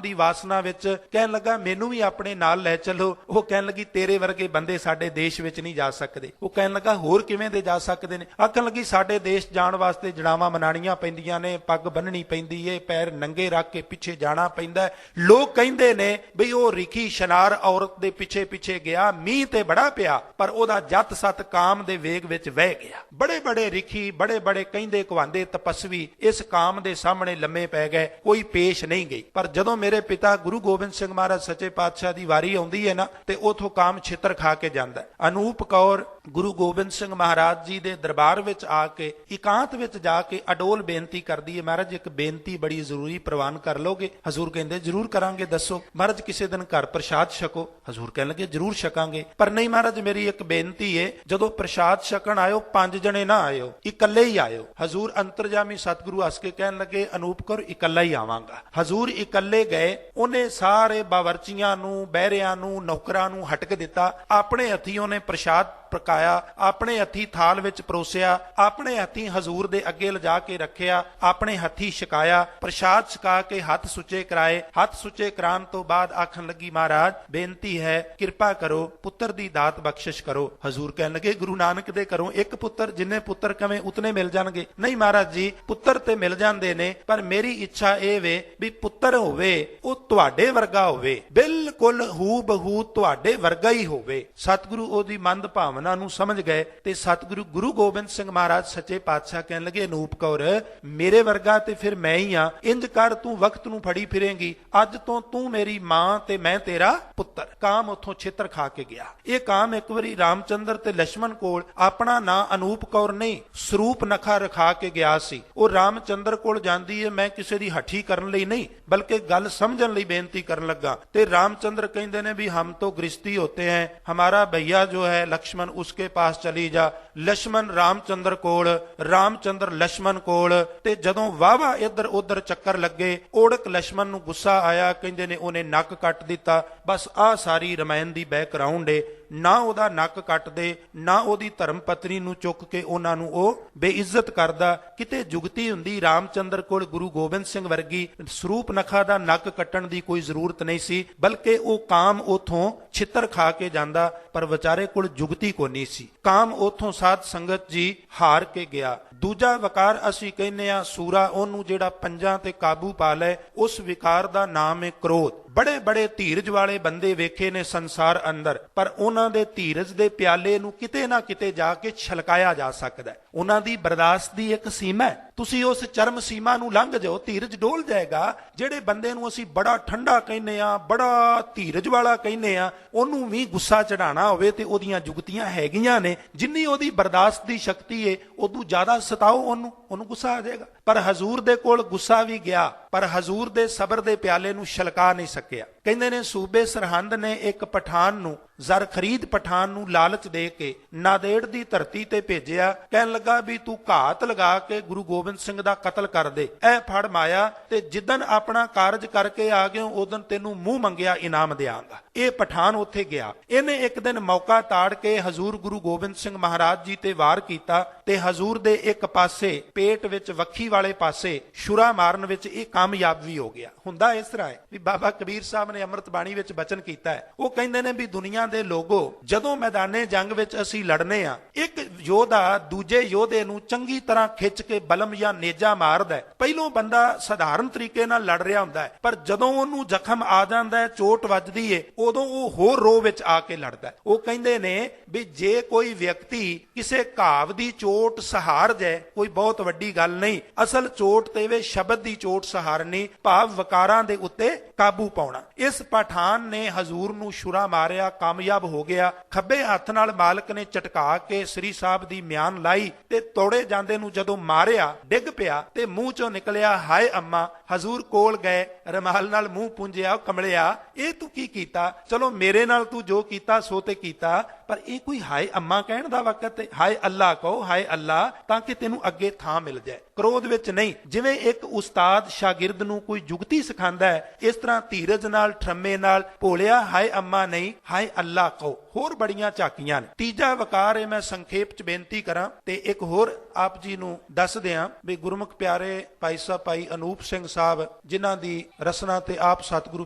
S1: ਦੀ ਵਾਸਨਾ ਵਿੱਚ, ਕਹਿਣ ਲੱਗਾ ਮੈਨੂੰ ਵੀ ਆਪਣੇ ਨਾਲ ਲੈ ਚੱਲੋ। ਉਹ ਕਹਿਣ ਲੱਗੀ ਤੇਰੇ ਵਰਗੇ ਬੰਦੇ ਸਾਡੇ ਦੇਸ਼ ਵਿੱਚ ਨਹੀਂ ਜਾ ਸਕਦੇ। ਉਹ ਕਹਿਣ ਲੱਗਾ ਹੋਰ ਕਿਵੇਂ ਦੇ ਜਾ ਸਕਦੇ ਨੇ? ਆਖਣ ਲੱਗੀ ਸਾਡੇ ਦੇਸ਼ ਜਾਣ ਵਾਸਤੇ ਜੜਾਵਾਂ ਮਨਾਣੀਆਂ ਪੈਂਦੀਆਂ ਨੇ, ਪੱਗ ਬੰਨਣੀ ਪੈਂਦੀ ਏ, ਪੈਰ ਨੰਗੇ ਰੱਖ ਕੇ ਪਿੱਛੇ ਜਾਣਾ ਪੈਂਦਾ। ਲੋਕ ਕਹਿੰਦੇ ਨੇ ਬਈ ਉਹ ਰਿਖੀ ਸ਼ਨਾਰ ਔਰਤ ਦੇ ਪਿੱਛੇ ਪਿੱਛੇ ਗਿਆ, ਮੀਂਹ ਤੇ ਬੜਾ ਪਿਆ ਪਰ ਉਹਦਾ ਜੱਤ ਸੱਤ ਕਾਮ ਦੇ ਵੇਗ ਵਿੱਚ ਵਹਿ ਗਿਆ। ਬੜੇ ਬੜੇ ਰਿਖੀ, ਬੜੇ ਬੜੇ ਕਹਿੰਦੇ ਕਹਾਂਦੇ ਤਪਸਵੀ ਇਸ ਕਾਮ ਦੇ ਸਾਹਮਣੇ ਲੰਮੇ ਪੈ ਗਏ, ਕੋਈ ਪੇਸ਼ ਨਹੀਂ ਗਈ। ਪਰ ਜਦੋਂ ਮੇਰੇ ਪਿਤਾ ਗੁਰੂ ਗੋਬਿੰਦ ਸਿੰਘ ਮਹਾਰਾਜ ਸੱਚੇ ਪਾਤਸ਼ਾਹ ਦੀ ਵਾਰੀ ਆਉਂਦੀ ਹੈ ਨਾ, ਤੇ ਉਥੋਂ ਕਾਮ ਛਿੱਤਰ ਖਾ ਕੇ ਜਾਂਦਾ। ਅਨੂਪ ਕੌਰ ਗੁਰੂ ਗੋਬਿੰਦ ਸਿੰਘ ਮਹਾਰਾਜ ਜੀ ਦੇ ਦਰਬਾਰ ਵਿੱਚ ਆ ਕੇ ਇਕਾਂਤ ਵਿੱਚ ਜਾ ਕੇ ਅਡੋਲ ਬੇਨਤੀ ਕਰਦੀ ਹੈ, ਮਹਾਰਾਜ ਇੱਕ ਬੇਨਤੀ ਬੜੀ ਜ਼ਰੂਰੀ, ਪ੍ਰਵਾਨ ਕਰ ਲੋਗੇ? ਹਜ਼ੂਰ ਕਹਿੰਦੇ ਜ਼ਰੂਰ ਕਰਾਂਗੇ, ਦੱਸੋ। ਮਹਾਰਾਜ ਕਿਸੇ ਦਿਨ ਘਰ ਪ੍ਰਸ਼ਾਦ ਛਕੋ। ਹਜ਼ੂਰ ਕਹਿਣ ਲੱਗੇ ਜ਼ਰੂਰ ਛਕਾਂਗੇ, ਪਰ ਨਹੀਂ ਮਹਾਰਾਜ ਮੇਰੀ ਇੱਕ ਬੇਨਤੀ ਹੈ, ਜਦੋਂ ਪ੍ਰਸ਼ਾਦ ਛਕਣ ਆਇਓ 5 ਜਣੇ ਨਾ ਆਇਓ, ਇਕੱਲੇ ਹੀ ਆਇਓ। ਹਜ਼ੂਰ ਅੰਤਰਜਾਮੀ ਸਤਿਗੁਰੂ ਹੱਸ ਕੇ ਕਹਿਣ ਲੱਗੇ ਅਨੂਪ ਕੌਰ ਇਕੱਲਾ ਹੀ ਆਵਾਂਗਾ। ਹਜ਼ੂਰ ਇਕੱਲੇ ਗਏ, ਉਹਨੇ ਸਾਰੇ ਬਾਵਰਚੀਆਂ ਨੂੰ, ਬਹਿਰਿਆਂ ਨੂੰ, ਨੌਕਰਾਂ ਨੂੰ ਹਟਕ ਦਿੱਤਾ। ਆਪਣੇ ਹੱਥੀਂ ਉਹਨੇ ਪ੍ਰਸ਼ਾਦ ਪਕਾਇਆ, ਆਪਣੇ ਹੱਥੀਂ ਥਾਲ ਵਿੱਚ ਪਰੋਸਿਆ, ਆਪਣੇ ਹੱਥੀਂ ਹਜ਼ੂਰ ਦੇ ਅੱਗੇ ਲਿਜਾ ਕੇ ਰੱਖਿਆ, ਆਪਣੇ ਹੱਥੀਂ ਛਕਾਇਆ। ਪ੍ਰਸ਼ਾਦ ਛਕਾ ਕੇ ਹੱਥ ਸੁੱਚੇ ਕਰਾਏ। ਹੱਥ ਸੁੱਚੇ ਕਰਾਉਣ ਤੋਂ ਬਾਅਦ ਆਖਣ ਲੱਗੀ ਮਹਾਰਾਜ ਬੇਨਤੀ ਹੈ, ਕਿਰਪਾ ਕਰੋ, ਪੁੱਤਰ ਦੀ ਦਾਤ ਬਖਸ਼ਿਸ਼ ਕਰੋ। ਹਜ਼ੂਰ ਕਹਿਣ ਲੱਗੇ ਗੁਰੂ ਨਾਨਕ ਦੇ ਘਰੋਂ ਇੱਕ ਪੁੱਤਰ, ਜਿੰਨੇ ਪੁੱਤਰ ਕਵੇਂ ਉਤਨੇ ਮਿਲ ਜਾਣਗੇ। ਨਹੀਂ ਮਹਾਰਾਜ ਜੀ, ਪੁੱਤਰ ਤੇ ਮਿਲ ਜਾਂਦੇ ਨੇ, ਪਰ ਮੇਰੀ ਇੱਛਾ ਇਹ ਵੇ ਵੀ ਪੁੱਤਰ ਹੋਵੇ ਉਹ ਤੁਹਾਡੇ ਵਰਗਾ ਹੋਵੇ, ਬਿਲਕੁਲ ਹੂ ਬਹੂ ਤੁਹਾਡੇ ਵਰਗਾ ਹੀ ਹੋਵੇ। ਸਤਿਗੁਰੂ ਉਹਦੀ ਮੰਦ ਭਾਵਨਾ ਨੂੰ ਸਮਝ ਗਏ ਤੇ ਸਤਿਗੁਰੂ ਗੁਰੂ ਗੋਬਿੰਦ ਸਿੰਘ ਮਹਾਰਾਜ ਸੱਚੇ ਪਾਤਸ਼ਾਹ ਕਹਿਣ ਲੱਗੇ ਅਨੂਪ ਕੌਰ ਮੇਰੇ ਵਰਗਾ ਤੇ ਫਿਰ ਮੈਂ ਹੀ ਆ, ਇੰਜ ਕਰ ਤੂੰ ਵਕਤ ਨੂੰ ਫੜੀ ਫਿਰੇਂਗੀ, ਅੱਜ ਤੋਂ ਤੂੰ ਮੇਰੀ ਮਾਂ ਤੇ ਮੈਂ ਤੇਰਾ ਪੁੱਤਰ। ਕਾਮ ਉੱਥੋਂ ਛਿੱਤਰ ਖਾ ਕੇ ਗਿਆ। ਇਹ ਕਾਮ ਇੱਕ ਵਾਰੀ ਰਾਮਚੰਦਰ ਤੇ ਲక్ష్మణ ਕੋਲ ਆਪਣਾ ਨਾਂ ਅਨੂਪ ਕੌਰ ਨਹੀਂ ਸਰੂਪ ਨਖਾ ਰਖਾ ਕੇ ਗਿਆ ਸੀ। ਉਹ ਰਾਮਚੰਦਰ ਕੋਲ ਜਾਂਦੀ ਹੈ, ਮੈਂ ਕਿਸੇ ਦੀ ਹੱਠੀ ਕਰਨ ਲਈ ਨਹੀਂ ਬਲਕਿ ਗੱਲ ਸਮਝਣ ਲਈ ਬੇਨਤੀ ਕਰਨ ਲੱਗਾ। ਤੇ ਰਾਮਚੰਦਰ ਕਹਿੰਦੇ ਨੇ ਵੀ ਹਮ तो गृहस्थी होते हैं, हमारा भैया जो है लक्ष्मण उसके पास चली जा। लक्ष्मण रामचंद्र कोल, रामचंद्र लक्ष्मण कोल। ते जदों वावा इधर उधर चक्कर लगे, ओड़क लक्ष्मण नूं गुस्सा आया, कहंदे ने ओने नक कट दिता। बस आ सारी रामायण दी बैकग्राउंड है। ना ਉਹਦਾ ਨੱਕ ਕੱਟਦੇ, ਨਾ ਉਹਦੀ ਧਰਮ ਪਤਨੀ ਨੂੰ ਚੁੱਕ ਕੇ ਉਹਨਾਂ ਨੂੰ ਉਹ ਬੇਇੱਜ਼ਤ ਕਰਦਾ। ਕਿਤੇ ਜੁਗਤੀ ਹੁੰਦੀ ਰਾਮਚੰਦਰ ਕੋਲ ਗੁਰੂ ਗੋਬਿੰਦ ਸਿੰਘ ਵਰਗੀ, ਸਰੂਪ ਨਖਾ ਦਾ ਨੱਕ ਕੱਟਣ ਦੀ ਕੋਈ ਜ਼ਰੂਰਤ ਨਹੀਂ ਸੀ, ਬਲਕਿ ਉਹ ਕਾਮ ਉਥੋਂ ਛਿੱਤਰ ਖਾ ਕੇ ਜਾਂਦਾ, ਪਰ ਵਿਚਾਰੇ ਕੋਲ ਜੁਗਤੀ ਕੋ ਨਹੀਂ ਸੀ। ਕਾਮ ਉਥੋਂ ਸਾਧ ਸੰਗਤ ਜੀ ਹਾਰ ਕੇ ਗਿਆ। ਦੂਜਾ ਵਿਕਾਰ ਅਸੀਂ ਕਹਿੰਦੇ ਆ ਸੂਰਾ, ਉਹਨੂੰ ਜਿਹੜਾ ਪੰਜਾਂ ਤੇ ਕਾਬੂ ਪਾ ਲੈ, ਉਸ ਵਿਕਾਰ ਦਾ ਨਾਮ ਹੈ ਕ੍ਰੋਧ। ਬੜੇ ਬੜੇ ਧੀਰਜ ਵਾਲੇ ਬੰਦੇ ਵੇਖੇ ਨੇ ਸੰਸਾਰ ਅੰਦਰ, ਪਰ ਉਹਨਾਂ ਦੇ ਧੀਰਜ ਦੇ ਪਿਆਲੇ ਨੂੰ ਕਿਤੇ ਨਾ ਕਿਤੇ ਜਾ ਕੇ ਛਲਕਾਇਆ ਜਾ ਸਕਦਾ। ਉਹਨਾਂ ਦੀ ਬਰਦਾਸ਼ਤ ਦੀ ਇੱਕ ਸੀਮਾ ਹੈ। ਤੁਸੀਂ ਉਸ ਚਰਮ ਸੀਮਾ ਨੂੰ ਲੰਘ ਜਾਓ, ਧੀਰਜ ਡੋਲ ਜਾਏਗਾ। ਜਿਹੜੇ ਬੰਦੇ ਨੂੰ ਅਸੀਂ ਬੜਾ ਠੰਡਾ ਕਹਿੰਦੇ ਆ, ਬੜਾ ਧੀਰਜ ਵਾਲਾ ਕਹਿੰਦੇ ਆ, ਉਹਨੂੰ ਵੀ ਗੁੱਸਾ ਚੜਾਉਣਾ ਹੋਵੇ ਤੇ ਉਹਦੀਆਂ ਜੁਗਤੀਆਂ ਹੈਗੀਆਂ ਨੇ। ਜਿੰਨੀ ਉਹਦੀ ਬਰਦਾਸ਼ਤ ਦੀ ਸ਼ਕਤੀ ਹੈ, ਉਦੋਂ ਜ਼ਿਆਦਾ ਸਤਾਓ ਉਹਨੂੰ ਗੁੱਸਾ ਆ ਜਾਏਗਾ। ਪਰ ਹਜ਼ੂਰ ਦੇ ਕੋਲ ਗੁੱਸਾ ਵੀ ਗਿਆ, ਪਰ ਹਜ਼ੂਰ ਦੇ ਸਬਰ ਦੇ ਪਿਆਲੇ ਨੂੰ ਛਲਕਾ ਨਹੀਂ ਸਕਿਆ। ਕਹਿੰਦੇ ਨੇ ਸੂਬੇ ਸਰਹੰਦ ਨੇ ਇੱਕ ਪਠਾਨ ਨੂੰ, ਜ਼ਰ ਖਰੀਦ ਪਠਾਨ ਨੂੰ ਲਾਲਚ ਦੇ ਕੇ ਨਾਦੇੜ ਦੀ ਧਰਤੀ ਤੇ ਭੇਜਿਆ। ਕਹਿਣ ਲੱਗਾ ਵੀ ਤੂੰ ਘਾਤ ਲਗਾ ਕੇ ਗੁਰੂ ਗੋਬਿੰਦ ਸਿੰਘ ਦਾ ਕਤਲ ਕਰ ਦੇ, ਐ ਫੜ ਮਾਇਆ, ਤੇ ਜਿੱਦਣ ਆਪਣਾ ਕਾਰਜ ਕਰਕੇ ਆ ਗਿਓ ਉਦੋਂ ਤੈਨੂੰ ਮੂੰਹ ਮੰਗਿਆ ਇਨਾਮ ਦਿਆਂਗਾ। ਇਹ ਪਠਾਨ ਉੱਥੇ ਗਿਆ। ਇਹਨੇ ਇੱਕ ਦਿਨ ਮੌਕਾ ਤਾੜ ਕੇ ਹਜ਼ੂਰ ਗੁਰੂ ਗੋਬਿੰਦ ਸਿੰਘ ਮਹਾਰਾਜ ਜੀ ਤੇ ਵਾਰ ਕੀਤਾ, ਤੇ ਹਜ਼ੂਰ ਦੇ ਇੱਕ ਪਾਸੇ ਪੇਟ ਵਿੱਚ ਵੱਖੀ ਵਾਲੇ ਪਾਸੇ ਛੁਰਾ ਮਾਰਨ ਵਿੱਚ ਇਹ ਕਾਮਯਾਬ ਵੀ ਹੋ ਗਿਆ। ਹੁੰਦਾ ਇਸ ਤਰ੍ਹਾਂ ਹੈ ਵੀ ਬਾਬਾ ਕਬੀਰ ਸਾਹਿਬ ਨੇ ਅੰਮ੍ਰਿਤ ਬਾਣੀ ਵਿੱਚ ਬਚਨ ਕੀਤਾ ਹੈ। ਉਹ ਕਹਿੰਦੇ ਨੇ ਵੀ ਦੁਨੀਆ ਦੇ ਲੋਗੋ, ਜਦੋਂ ਮੈਦਾਨੇ ਜੰਗ ਵਿੱਚ ਅਸੀਂ ਲੜਨੇ ਆ, ਇੱਕ ਯੋਧਾ ਦੂਜੇ ਯੋਧੇ ਨੂੰ ਚੰਗੀ ਤਰ੍ਹਾਂ ਖਿੱਚ ਕੇ ਬਲਮ ਜਾਂ ਨੇਜਾ ਮਾਰਦਾ। ਪਹਿਲੋਂ ਬੰਦਾ ਸਧਾਰਨ ਤਰੀਕੇ ਨਾਲ ਲੜ ਰਿਹਾ ਹੁੰਦਾ ਹੈ, ਪਰ ਜਦੋਂ ਉਹਨੂੰ ਜ਼ਖਮ ਆ ਜਾਂਦਾ ਹੈ, ਚੋਟ ਵੱਜਦੀ ਹੈ, ਉਦੋਂ ਉਹ ਹੋਰ ਰੋਹ ਵਿੱਚ ਆ ਕੇ ਲੜਦਾ। ਉਹ ਕਹਿੰਦੇ ਨੇ ਵੀ ਜੇ ਕੋਈ ਵਿਅਕਤੀ ਕਿਸੇ ਘਾਵ ਦੀ ਚੋਟ ਸਹਾਰ ਜਾਏ, ਕੋਈ ਬਹੁਤ ਵੱਡੀ ਗੱਲ ਨਹੀਂ। ਅਸਲ ਚੋਟ ਤੇ ਵੇ ਸ਼ਬਦ ਦੀ ਚੋਟ ਸਹਾਰਨੀ, ਭਾਵ ਵਕਾਰਾਂ ਦੇ ਉੱਤੇ ਕਾਬੂ ਪਾਉਣਾ। ਇਸ ਪਠਾਨ ਨੇ ਹਜ਼ੂਰ ਨੂੰ ਛੁਰਾ ਮਾਰਿਆ, ਕਾਮਯਾਬ ਹੋ ਗਿਆ। ਖੱਬੇ ਹੱਥ ਨਾਲ ਮਾਲਕ ਨੇ ਝਟਕਾ ਕੇ ਸ੍ਰੀ ਸਾਹਿਬ ਦੀ ਮਿਆਨ ਲਾਈ, ਤੇ ਤੋੜੇ ਜਾਂਦੇ ਨੂੰ ਜਦੋਂ ਮਾਰਿਆ, ਡਿੱਗ ਪਿਆ ਤੇ ਮੂੰਹ ਚੋਂ ਨਿਕਲਿਆ ਹਾਏ ਅੰਮਾ। ਹਜ਼ੂਰ ਕੋਲ ਗਏ, ਰਮਾਲ ਨਾਲ ਮੂੰਹ ਪੂੰਝਿਆ, ਕਮਲਿਆ ਇਹ ਤੂੰ ਕੀ ਕੀਤਾ? ਚਲੋ ਮੇਰੇ ਨਾਲ ਤੂੰ ਜੋ ਕੀਤਾ ਸੋ ਤੇ ਕੀਤਾ, ਪਰ ਇਹ ਕੋਈ ਹਾਏ ਅੰਮਾ ਕਹਿਣ ਦਾ ਵਕਤ ਹੈ? ਹਾਏ ਅੱਲਾ ਕਹੋ, ਹਾਏ ਅੱਲਾ, ਤਾਂ ਕਿ ਤੈਨੂੰ ਅੱਗੇ ਥਾਂ ਮਿਲ ਜਾਏ। ਕ੍ਰੋਧ ਵਿੱਚ ਨਹੀਂ। ਜਿਵੇਂ ਇੱਕ ਉਸਤਾਦ ਸ਼ਾਗਿਰਦ ਨੂੰ ਕੋਈ ਜੁਗਤੀ ਸਿਖਾਉਂਦਾ ਹੈ, ਇਸ ਤਰ੍ਹਾਂ ਧੀਰਜ ਨਾਲ, ਠਰਮੇ ਨਾਲ, ਭੋਲਿਆ ਹਾਏ ਅੰਮਾ ਨਹੀਂ, ਹਾਏ ਅੱਲਾ ਕਹੋ। ਹੋਰ ਬੜੀਆਂ ਝਾਕੀਆਂ ਨੇ। ਤੀਜਾ ਵਕਾਰ ਹੈ, ਮੈਂ ਸੰਖੇਪ ਚ ਬੇਨਤੀ ਕਰਾਂ ਤੇ ਇੱਕ ਹੋਰ ਆਪ ਜੀ ਨੂੰ ਦੱਸ ਦਿਆਂ ਵੀ ਗੁਰਮੁਖ ਪਿਆਰੇ ਭਾਈ ਸਾਹਿਬ ਭਾਈ ਅਨੂਪ ਸਿੰਘ ਸਾਹਿਬ, ਜਿਨ੍ਹਾਂ ਦੀ ਰਸਨਾ ਤੇ ਆਪ ਸਤਿਗੁਰੂ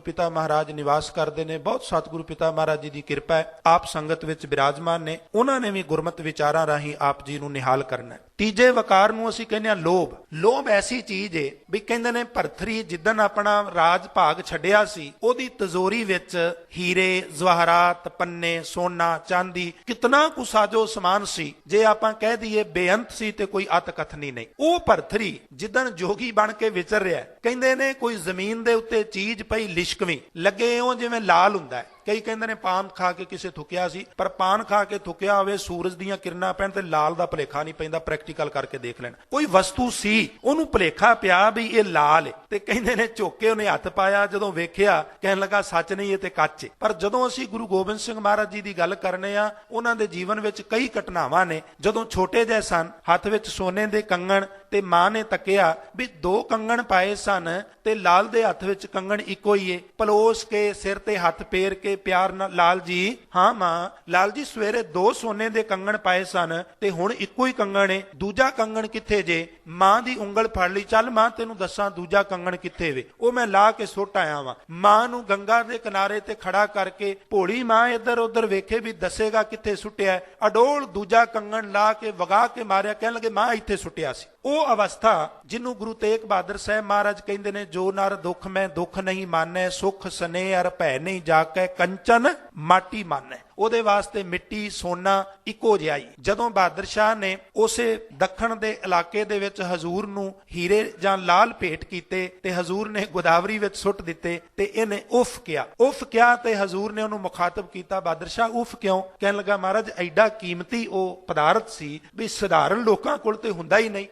S1: ਪਿਤਾ ਮਹਾਰਾਜ ਨਿਵਾਸ ਕਰਦੇ ਨੇ, ਬਹੁਤ ਸਤਿਗੁਰੂ ਪਿਤਾ ਮਹਾਰਾਜ ਜੀ ਦੀ ਕਿਰਪਾ ਹੈ, ਆਪ ਸੰਗਤ ਵਿੱਚ ਬਿਰਾਜਮਾਨ ਨੇ, ਉਹਨਾਂ ਨੇ ਵੀ ਗੁਰਮਤਿ ਵਿਚਾਰਾਂ ਰਾਹੀਂ ਆਪ ਜੀ ਨੂੰ ਨਿਹਾਲ ਕਰਨਾ ਹੈ। ਤੀਜੇ ਵਕਾਰ ਨੂੰ ਅਸੀਂ ਕਹਿੰਦੇ ਹਾਂ ਲੋਭ। ਲੋਭ ਐਸੀ ਚੀਜ਼ ਏ ਵੀ ਕਹਿੰਦੇ ਨੇ ਭਰਥਰੀ ਜਿੱਦਣ ਆਪਣਾ ਰਾਜ ਭਾਗ ਛੱਡਿਆ ਸੀ, ਉਹਦੀ ਤਿਜੋਰੀ ਵਿੱਚ ਹੀਰੇ ਜਵਾਹਰਾਤ, ਪੰਨੇ, ਸੋਨਾ, ਚਾਂਦੀ, ਕਿਤਨਾ ਕੁ ਸਾਜੋ ਸਮਾਨ ਸੀ, ਜੇ ਆਪਾਂ ਕਹਿ ਦਈਏ ਬੇਅੰਤ ਸੀ ਤੇ ਕੋਈ ਅਤ ਕਥਨੀ ਨਹੀਂ। ਉਹ ਭਰਥਰੀ ਜਿੱਦਣ ਜੋਗੀ ਬਣ ਕੇ ਵਿਚਰ ਰਿਹਾ, ਕਹਿੰਦੇ ਨੇ ਕੋਈ ਜ਼ਮੀਨ ਦੇ ਉੱਤੇ ਚੀਜ਼ ਪਈ ਲਿਸ਼ਕਵੀਂ, ਲੱਗੇ ਉਹ ਜਿਵੇਂ ਲਾਲ ਹੁੰਦਾ ਹੈ। ਕਈ ਕਹਿੰਦੇ ਨੇ ਪਾਨ ਖਾ ਕੇ ਕਿਸੇ ਥੁੱਕਿਆ ਸੀ, ਪਰ ਪਾਨ ਖਾ ਕੇ ਥੁੱਕਿਆ ਹੋਵੇ, ਸੂਰਜ ਦੀਆਂ ਕਿਰਨਾਂ ਪੈਣ ਤੇ ਲਾਲ ਦਾ ਭੁਲੇਖਾ ਨਹੀਂ ਪੈਂਦਾ, ਪ੍ਰੈਕਟੀਕਲ ਕਰਕੇ ਦੇਖ ਲੈਣ। ਕੋਈ ਵਸਤੂ ਸੀ, ਉਹਨੂੰ ਭੁਲੇਖਾ ਪਿਆ ਵੀ ਇਹ ਲਾਲ ਹੈ, ਤੇ ਕਹਿੰਦੇ ਨੇ ਝੁੱਕ ਕੇ ਉਹਨੇ ਹੱਥ ਪਾਇਆ, ਜਦੋਂ ਵੇਖਿਆ ਕਹਿਣ ਲੱਗਾ ਸੱਚ ਨਹੀਂ, ਇਹ ਤੇ ਕੱਚ ਹੈ। ਪਰ ਜਦੋਂ ਅਸੀਂ ਗੁਰੂ ਗੋਬਿੰਦ ਸਿੰਘ ਮਹਾਰਾਜ ਜੀ ਦੀ ਗੱਲ ਕਰਨੇ ਆ, ਉਹਨਾਂ ਦੇ ਜੀਵਨ ਵਿੱਚ ਕਈ ਘਟਨਾਵਾਂ ਨੇ। ਜਦੋਂ ਛੋਟੇ ਜਿਹੇ ਸਨ, ਹੱਥ ਵਿੱਚ ਸੋਨੇ ਦੇ ਕੰਗਣ, ਤੇ ਮਾਂ ਨੇ ਤੱਕਿਆ ਵੀ 2 ਕੰਗਣ ਪਾਏ ਸਨ ਤੇ ਲਾਲ ਦੇ ਹੱਥ ਵਿੱਚ ਕੰਗਣ ਇੱਕੋ ਹੀ ਏ। ਪਲੋਸ ਕੇ ਸਿਰ ਤੇ ਹੱਥ ਫੇਰ ਕੇ ਪਿਆਰ ਨਾਲ, ਲਾਲ ਜੀ, ਹਾਂ ਮਾਂ, ਲਾਲ ਜੀ ਸਵੇਰੇ 2 ਸੋਨੇ ਦੇ ਕੰਗਣ ਪਾਏ ਸਨ ਤੇ ਹੁਣ ਇੱਕੋ ਹੀ ਕੰਗਣ ਏ, ਦੂਜਾ ਕੰਗਣ ਕਿੱਥੇ ਜੇ? ਮਾਂ ਦੀ ਉਂਗਲ ਫੜ ਲਈ, ਚੱਲ ਮਾਂ ਤੈਨੂੰ ਦੱਸਾਂ ਦੂਜਾ ਕੰਗਣ ਕਿੱਥੇ ਵੇ, ਉਹ ਮੈਂ ਲਾ ਕੇ ਸੁੱਟ ਆਇਆ ਵਾਂ। ਮਾਂ ਨੂੰ ਗੰਗਾ ਦੇ ਕਿਨਾਰੇ ਤੇ ਖੜਾ ਕਰਕੇ ਭੋਲੀ ਮਾਂ ਇੱਧਰ ਉੱਧਰ ਵੇਖੇ ਵੀ ਦੱਸੇਗਾ ਕਿੱਥੇ ਸੁੱਟਿਆ, ਅਡੋਲ ਦੂਜਾ ਕੰਗਣ ਲਾ ਕੇ ਵਗਾ ਕੇ ਮਾਰਿਆ, ਕਹਿਣ ਲੱਗੇ ਮਾਂ ਇੱਥੇ ਸੁੱਟਿਆ ਸੀ। ਉਹ ਅਵਸਥਾ ਜਿਹਨੂੰ ਗੁਰੂ ਤੇਗ ਬਹਾਦਰ ਸਾਹਿਬ ਮਹਾਰਾਜ ਕਹਿੰਦੇ ਨੇ, ਜੋ ਨਰ ਦੁੱਖ ਮੈਂ ਦੁੱਖ ਨਹੀਂ ਮਾਨੈ, ਸੁਖ ਸਨੇਹ ਅਰ ਭੈ ਨਹੀਂ ਜਾਕੈ, ਕੰਚਨ ਮਾਟੀ ਮਾਨੈ। ਉਹਦੇ ਵਾਸਤੇ ਮਿੱਟੀ ਸੋਨਾ ਇੱਕੋ ਜਿਹਾ ਹੀ। ਜਦੋਂ ਬਹਾਦਰ ਸ਼ਾਹ ਨੇ ਉਸੇ ਦੱਖਣ ਦੇ ਇਲਾਕੇ ਦੇ ਵਿੱਚ ਹਜ਼ੂਰ ਨੂੰ ਹੀਰੇ ਜਾਂ ਲਾਲ ਭੇਟ ਕੀਤੇ ਤੇ ਹਜ਼ੂਰ ਨੇ ਗੋਦਾਵਰੀ ਵਿੱਚ ਸੁੱਟ ਦਿੱਤੇ ਤੇ ਇਹਨੇ ਉਫ ਕਿਹਾ ਤੇ ਹਜ਼ੂਰ ਨੇ ਉਹਨੂੰ ਮੁਖਾਤਬ ਕੀਤਾ, ਬਹਾਦਰ ਸ਼ਾਹ ਉਫ ਕਿਉਂ? ਕਹਿਣ ਲੱਗਾ ਮਹਾਰਾਜ ਐਡਾ ਕੀਮਤੀ ਉਹ ਪਦਾਰਥ ਸੀ ਵੀ ਸਧਾਰਨ ਲੋਕਾਂ ਕੋਲ ਤੇ ਹੁੰਦਾ ਹੀ ਨਹੀਂ।